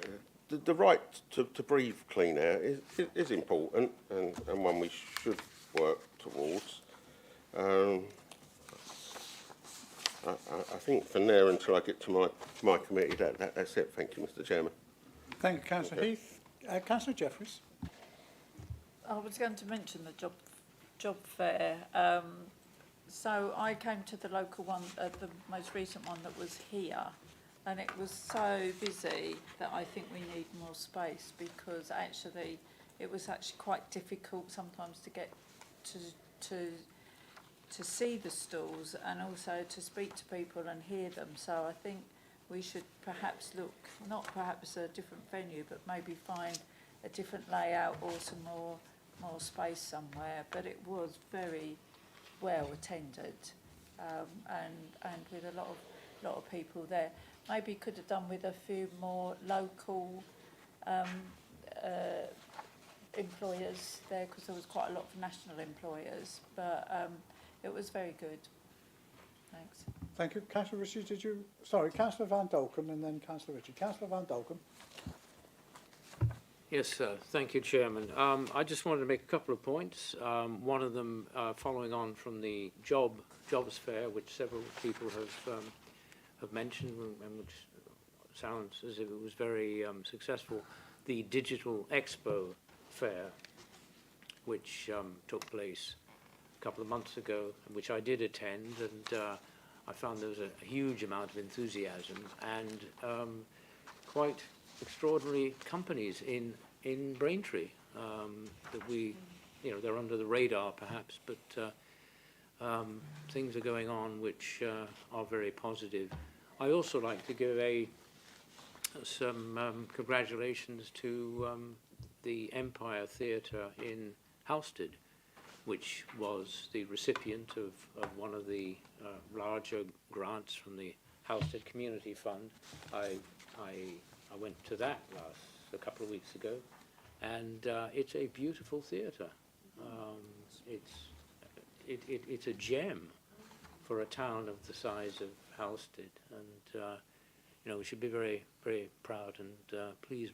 the right to breathe clean air is important and one we should work towards. I think for now, until I get to my committee, that's it. Thank you, Mr. Chairman. Thank you, Councillor Heath. Councillor Jeffries. I was going to mention the job fair. So I came to the local one, the most recent one that was here, and it was so busy that I think we need more space, because actually it was actually quite difficult sometimes to get to see the stalls and also to speak to people and hear them. So I think we should perhaps look, not perhaps a different venue, but maybe find a different layout or some more space somewhere. But it was very well attended, and with a lot of people there. Maybe could have done with a few more local employers there, because there was quite a lot of national employers, but it was very good. Thanks. Thank you. Councillor Ritchie, Councillor Van Dolken and then Councillor Ritchie. Councillor Van Dolken. Yes, thank you, Chairman. I just wanted to make a couple of points. One of them following on from the jobs fair, which several people have mentioned, and which sounds as if it was very successful. The Digital Expo fair, which took place a couple of months ago, which I did attend, and I found there was a huge amount of enthusiasm and quite extraordinary companies in Braintree that we, they're under the radar perhaps, but things are going on which are very positive. I also like to give some congratulations to the Empire Theatre in Halstead, which was the recipient of one of the larger grants from the Halstead Community Fund. I went to that a couple of weeks ago, and it's a beautiful theatre. It's a gem for a town of the size of Halstead, and we should be very, very proud and pleased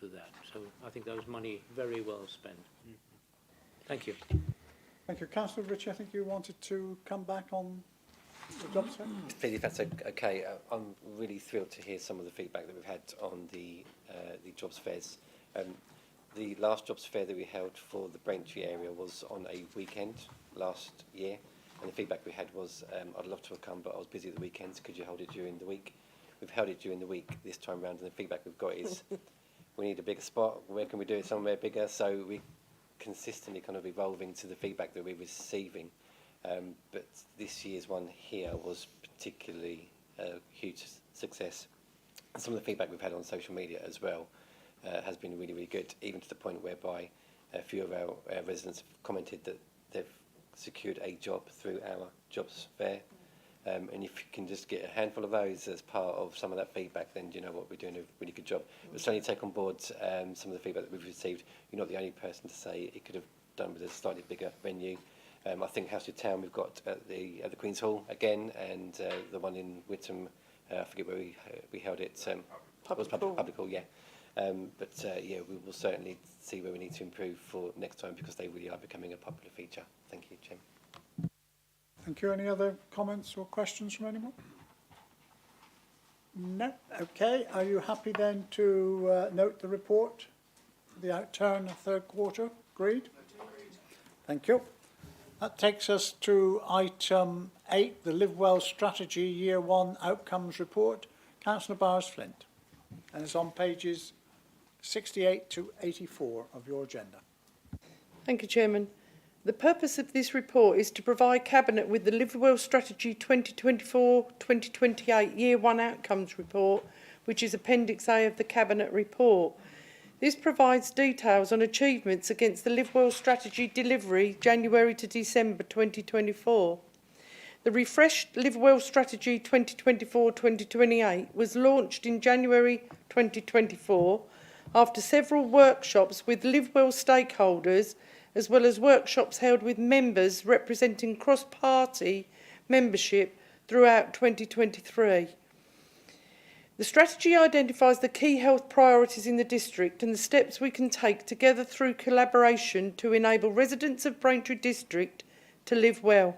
with that. So I think that was money very well spent. Thank you. Thank you. Councillor Ritchie, I think you wanted to come back on the job fair. Please, if that's okay, I'm really thrilled to hear some of the feedback that we've had on the jobs fairs. The last jobs fair that we held for the Braintree area was on a weekend last year, and the feedback we had was, I'd love to have come, but I was busy at the weekends. Could you hold it during the week? We've held it during the week this time round, and the feedback we've got is we need a bigger spot. Where can we do it somewhere bigger? So we consistently kind of evolving to the feedback that we're receiving. But this year's one here was particularly a huge success. And some of the feedback we've had on social media as well has been really, really good, even to the point whereby a few of our residents have commented that they've secured a job through our jobs fair. And if you can just get a handful of those as part of some of that feedback, then you know what, we're doing a really good job. But certainly take on board some of the feedback that we've received. You're not the only person to say it could have done with a slightly bigger venue. I think Halstead Town we've got at the Queen's Hall again, and the one in Whittam, I forget where we held it. Public Hall, yeah. Yeah, we will certainly see where we need to improve for next time, because they really are becoming a popular feature. Thank you, Chairman. Thank you. Any other comments or questions from anyone? No. Okay. Are you happy then to note the report, the outturn of third quarter? Agreed? Thank you. That takes us to item 8, the Live Well Strategy Year 1 Outcomes Report. Councillor Bowers-Flint. And it's on pages 68 to 84 of your agenda. Thank you, Chairman. The purpose of this report is to provide Cabinet with the Live Well Strategy 2024-2028 Year 1 Outcomes Report, which is Appendix A of the Cabinet report. This provides details on achievements against the Live Well Strategy delivery January to December 2024. The refreshed Live Well Strategy 2024-2028 was launched in January 2024 after several workshops with Live Well stakeholders, as well as workshops held with members representing cross-party membership throughout 2023. The strategy identifies the key health priorities in the district and the steps we can take together through collaboration to enable residents of Braintree District to live well.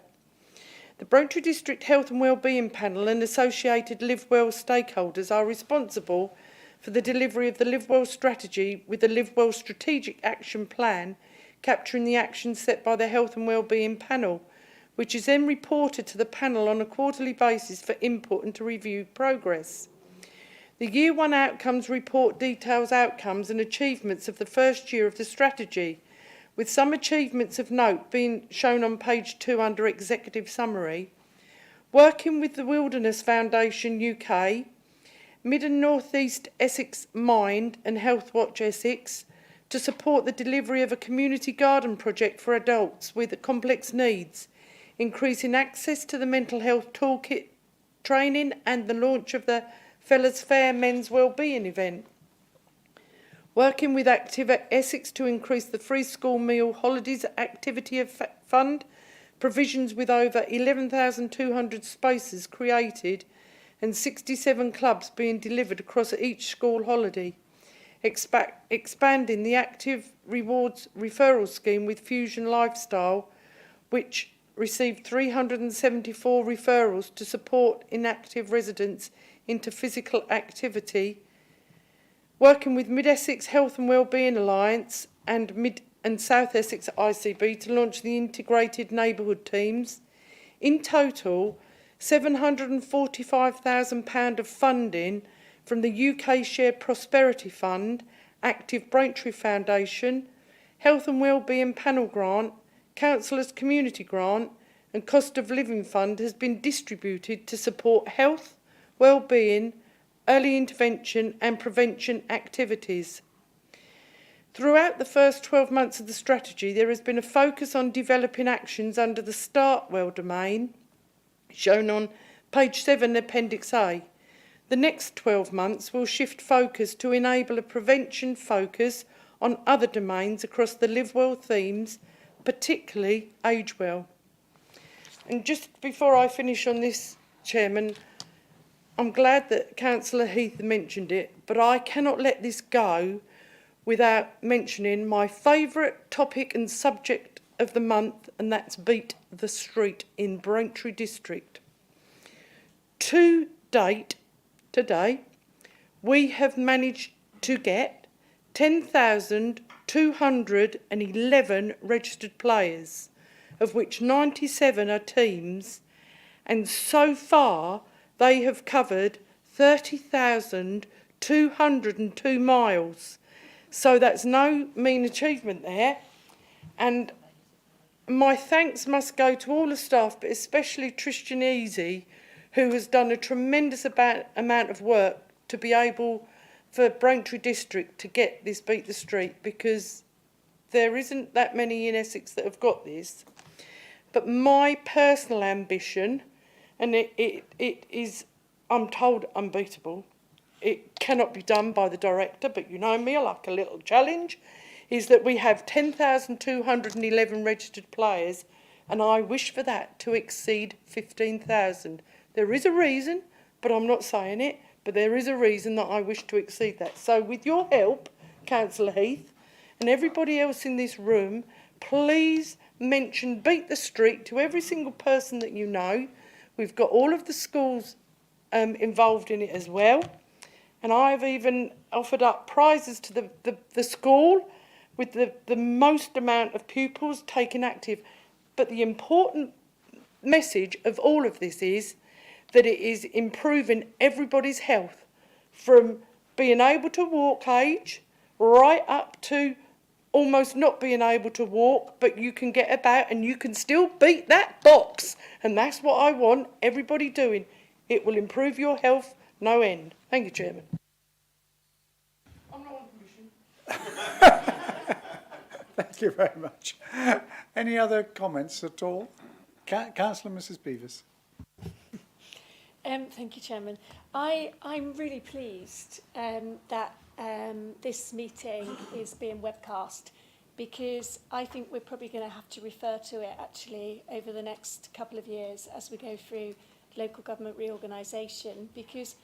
The Braintree District Health and Wellbeing Panel and associated Live Well stakeholders are responsible for the delivery of the Live Well strategy, with the Live Well Strategic Action Plan capturing the actions set by the Health and Wellbeing Panel, which is then reported to the panel on a quarterly basis for input and to review progress. The Year 1 Outcomes Report details outcomes and achievements of the first year of the strategy, with some achievements of note being shown on page 2 under Executive Summary. Working with the Wilderness Foundation UK, Mid and North East Essex Mind and Health Watch Essex to support the delivery of a community garden project for adults with complex needs, increasing access to the mental health toolkit training and the launch of the Fellas Fair Men's Wellbeing event. Working with Active Essex to increase the free school meal holidays activity fund, provisions with over 11,200 spaces created and 67 clubs being delivered across each school holiday. Expanding the Active Rewards referral scheme with Fusion Lifestyle, which received 374 referrals to support inactive residents into physical activity. Working with Mid Essex Health and Wellbeing Alliance and Mid and South Essex ICB to launch the integrated neighbourhood teams. In total, £745,000 of funding from the UK Shared Prosperity Fund, Active Braintree Foundation, Health and Wellbeing Panel Grant, Councillors Community Grant and Cost of Living Fund has been distributed to support health, wellbeing, early intervention and prevention activities. Throughout the first 12 months of the strategy, there has been a focus on developing actions under the Start Well domain, shown on page 7, Appendix A. The next 12 months will shift focus to enable a prevention focus on other domains across the Live Well themes, particularly Age Well. And just before I finish on this, Chairman, I'm glad that Councillor Heath mentioned it, but I cannot let this go without mentioning my favourite topic and subject of the month, and that's Beat the Street in Braintree District. To date, today, we have managed to get 10,211 registered players, of which 97 are teams, and so far they have covered 30,202 miles. So that's no mean achievement there. And my thanks must go to all the staff, but especially Tristan Easy, who has done a tremendous amount of work to be able for Braintree District to get this Beat the Street, because there isn't that many in Essex that have got this. But my personal ambition, and it is, I'm told, unbeatable. It cannot be done by the director, but you know me, I like a little challenge, is that we have 10,211 registered players, and I wish for that to exceed 15,000. There is a reason, but I'm not saying it, but there is a reason that I wish to exceed that. So with your help, Councillor Heath, and everybody else in this room, please mention Beat the Street to every single person that you know. We've got all of the schools involved in it as well. And I've even offered up prizes to the school with the most amount of pupils taking active. But the important message of all of this is that it is improving everybody's health, from being able to walk age right up to almost not being able to walk, but you can get about and you can still beat that box. And that's what I want everybody doing. It will improve your health no end. Thank you, Chairman. I'm not on commission. Thank you very much. Any other comments at all? Councillor Mrs Bevis. Thank you, Chairman. I'm really pleased that this meeting is being webcast, because I think we're probably going to have to refer to it actually over the next couple of years as we go through local government reorganisation, because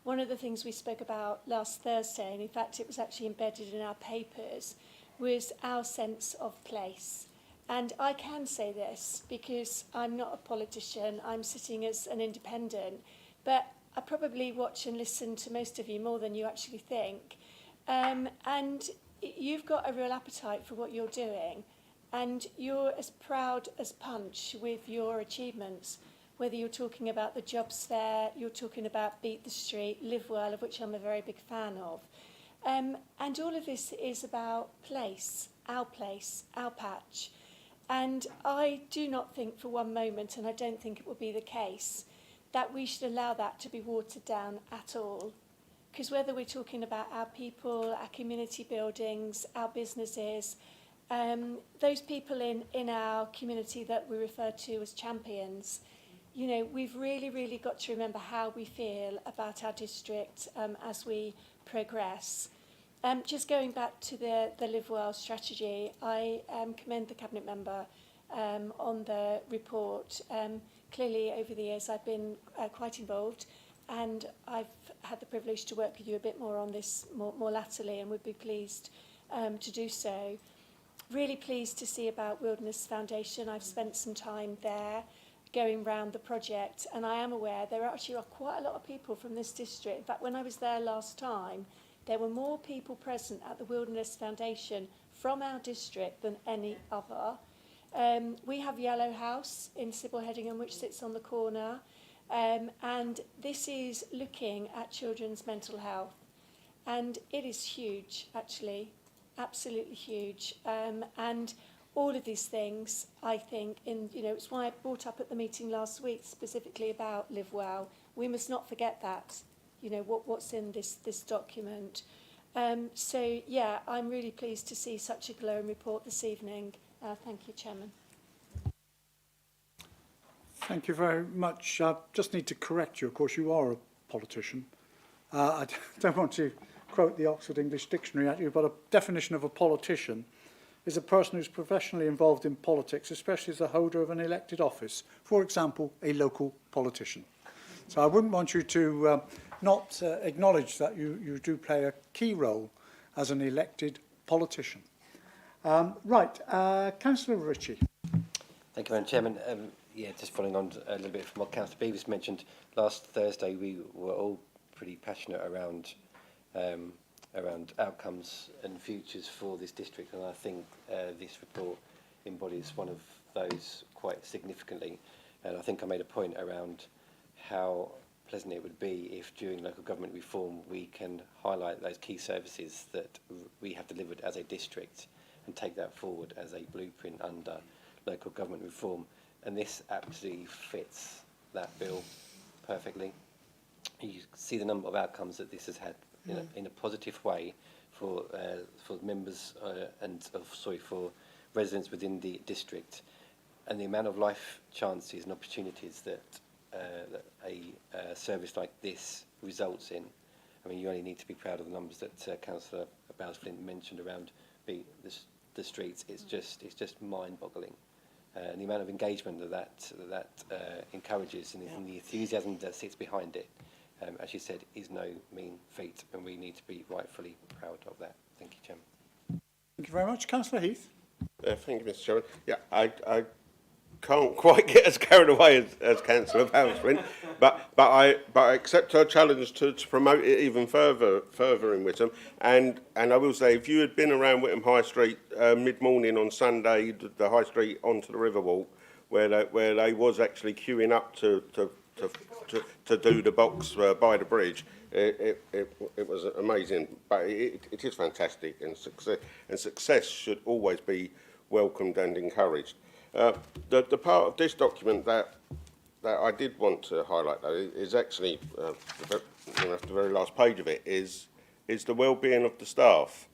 one of the things we spoke about last Thursday, and in fact it was actually embedded in our papers, was our sense of place. And I can say this because I'm not a politician, I'm sitting as an independent, but I probably watch and listen to most of you more than you actually think. And you've got a real appetite for what you're doing, and you're as proud as Punch with your achievements, whether you're talking about the jobs fair, you're talking about Beat the Street, Live Well, of which I'm a very big fan of. And all of this is about place, our patch. And I do not think for one moment, and I don't think it will be the case, that we should allow that to be watered down at all. Because whether we're talking about our people, our community buildings, our businesses, those people in our community that we refer to as champions, you know, we've really got to remember how we feel about our district as we progress. Just going back to the Live Well strategy, I commend the Cabinet member on the report. Clearly, over the years, I've been quite involved, and I've had the privilege to work with you a bit more on this more latterly, and would be pleased to do so. Really pleased to see about Wilderness Foundation. I've spent some time there going round the project, and I am aware there actually are quite a lot of people from this district. In fact, when I was there last time, there were more people present at the Wilderness Foundation from our district than any other. We have Yellow House in Sybil Headingham, which sits on the corner, and this is looking at children's mental health. And it is huge, actually, absolutely huge. And all of these things, I think, it's why I brought up at the meeting last week specifically about Live Well. We must not forget that, what's in this document. So, yeah, I'm really pleased to see such a glowing report this evening. Thank you, Chairman. Thank you very much. I just need to correct you. Of course, you are a politician. I don't want to quote the Oxford English Dictionary at you, but a definition of a politician is a person who's professionally involved in politics, especially as the holder of an elected office. For example, a local politician. So I wouldn't want you to not acknowledge that you do play a key role as an elected politician. Councillor Ritchie. Thank you, Madam Chairman. Just following on a little bit from what Councillor Bevis mentioned, last Thursday we were all pretty passionate around outcomes and futures for this district, and I think this report embodies one of those quite significantly. And I think I made a point around how pleasant it would be if during local government reform we can highlight those key services that we have delivered as a district and take that forward as a blueprint under local government reform. And this absolutely fits that bill perfectly. You see the number of outcomes that this has had in a positive way for members for residents within the district, and the amount of life chances and opportunities that a service like this results in. I mean, you only need to be proud of the numbers that Councillor Bowes-Flint mentioned around the streets. It's just mind-boggling. And the amount of engagement that encourages and the enthusiasm that sits behind it as you said, is no mean feat, and we need to be rightfully proud of that. Thank you, Chairman. Thank you very much. Councillor Heath. Thank you, Mr. Chairman. Yeah, I can't quite get as carried away as Councillor Bowles-Flint, but I accept her challenge to promote it even further in Witham. And I will say, if you had been around Witham High Street mid-morning on Sunday, the High Street onto the Riverwalk, where they was actually queuing up to do the box by the bridge, it was amazing. But it is fantastic, and success should always be welcomed and encouraged. The part of this document that I did want to highlight, though, is actually the very last page of it is the well-being of the staff,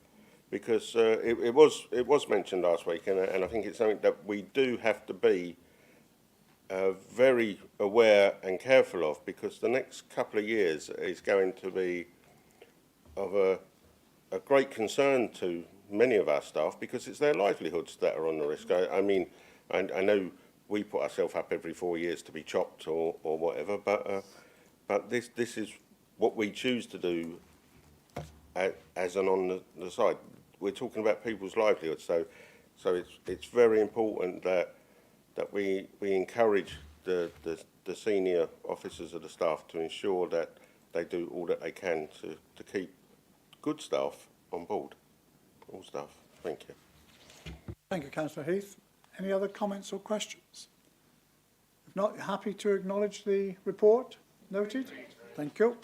because it was mentioned last week, and I think it's something that we do have to be very aware and careful of, because the next couple of years is going to be of a great concern to many of our staff, because it's their livelihoods that are on the risk. I mean, I know we put ourselves up every 4 years to be chopped or whatever, but this is what we choose to do as an on the side. We're talking about people's livelihoods, so it's very important that we encourage the senior officers of the staff to ensure that they do all that they can to keep good staff on board. All staff. Thank you. Thank you, Councillor Heath. Any other comments or questions? If not, happy to acknowledge the report. Noted. Thank you.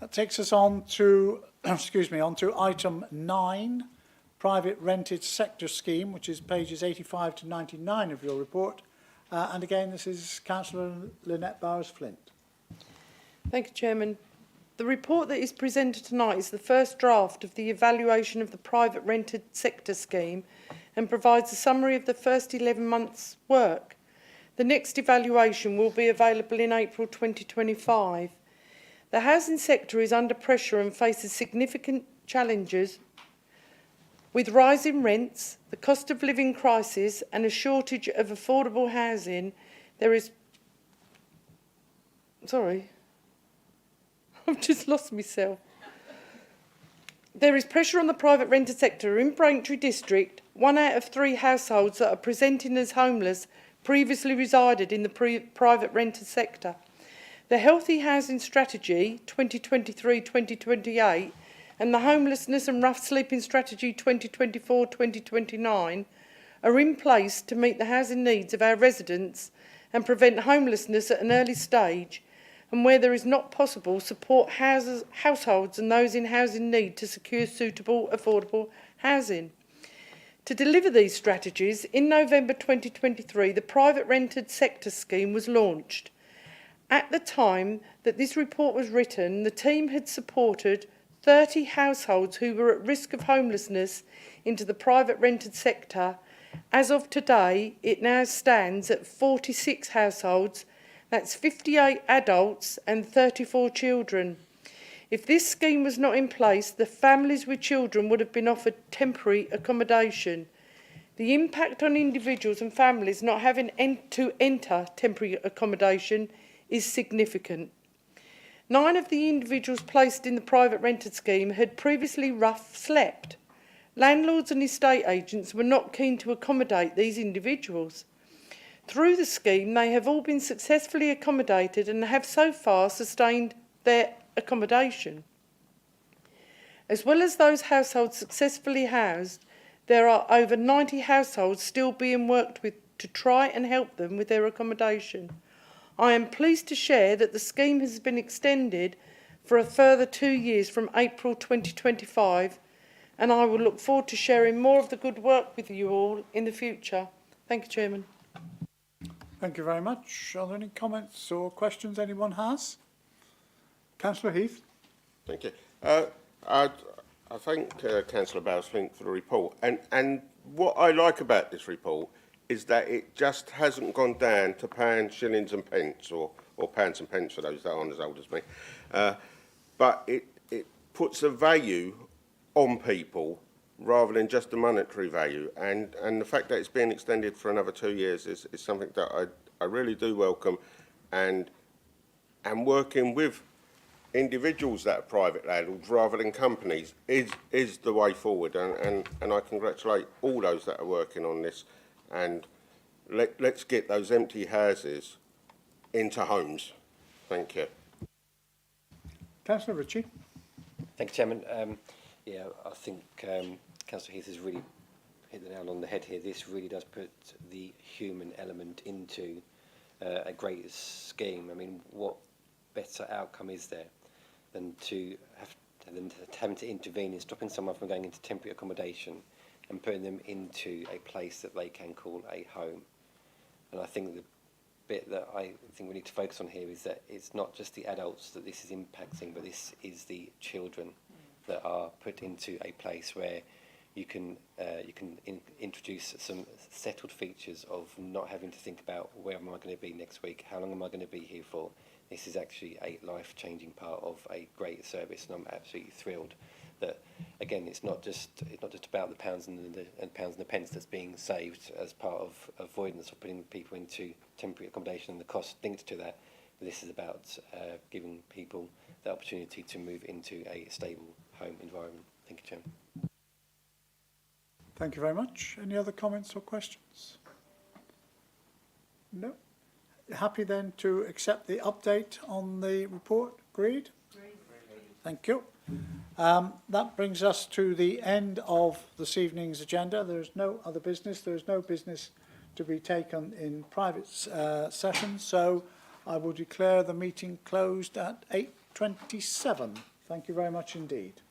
That takes us on to, on to item 9, private rented sector scheme, which is pages 85 to 99 of your report. And again, this is Councillor Lynette Bowers-Flint. Thank you, Chairman. The report that is presented tonight is the first draft of the evaluation of the private rented sector scheme and provides a summary of the first 11 months' work. The next evaluation will be available in April 2025. The housing sector is under pressure and faces significant challenges with rising rents, the cost of living crisis and a shortage of affordable housing. I've just lost myself. There is pressure on the private rented sector. In Braintree District, 1 out of 3 households that are presenting as homeless previously resided in the private rented sector. The Healthy Housing Strategy 2023-2028 and the Homelessness and Rough Sleeping Strategy 2024-2029 are in place to meet the housing needs of our residents and prevent homelessness at an early stage, and where there is not possible, support households and those in housing need to secure suitable, affordable housing. To deliver these strategies, in November 2023, the private rented sector scheme was launched. At the time that this report was written, the team had supported 30 households who were at risk of homelessness into the private rented sector. As of today, it now stands at 46 households. That's 58 adults and 34 children. If this scheme was not in place, the families with children would have been offered temporary accommodation. The impact on individuals and families not having to enter temporary accommodation is significant. 9 of the individuals placed in the private rented scheme had previously rough slept. Landlords and estate agents were not keen to accommodate these individuals. Through the scheme, they have all been successfully accommodated and have so far sustained their accommodation. As well as those households successfully housed, there are over 90 households still being worked with to try and help them with their accommodation. I am pleased to share that the scheme has been extended for a further 2 years from April 2025, and I will look forward to sharing more of the good work with you all in the future. Thank you, Chairman. Thank you very much. Are there any comments or questions anyone has? Councillor Heath. Thank you. I thank Councillor Bowles-Flint for the report. And what I like about this report is that it just hasn't gone down to pounds, shillings and pence, or pounds and pence for those that aren't as old as me. But it puts a value on people rather than just the monetary value. And the fact that it's being extended for another 2 years is something that I really do welcome. And working with individuals that are private landlords rather than companies is the way forward, and I congratulate all those that are working on this, and let's get those empty houses into homes. Thank you. Councillor Ritchie. Thank you, Chairman. Yeah, I think Councillor Heath has really hit the nail on the head here. This really does put the human element into a great scheme. I mean, what better outcome is there than having to intervene in stopping someone from going into temporary accommodation and putting them into a place that they can call a home? And I think the bit that I think we need to focus on here is that it's not just the adults that this is impacting, but this is the children that are put into a place where you can introduce some settled features of not having to think about where am I going to be next week, how long am I going to be here for. This is actually a life-changing part of a great service, and I'm absolutely thrilled that, again, it's not just about the pounds and the pence that's being saved as part of avoidance of putting people into temporary accommodation and the cost linked to that. But this is about giving people the opportunity to move into a stable home environment. Thank you, Chairman. Thank you very much. Any other comments or questions? No? Happy then to accept the update on the report? Agreed? Thank you. That brings us to the end of this evening's agenda. There is no other business. There is no business to be taken in private session, so I will declare the meeting closed at 8:27. Thank you very much indeed.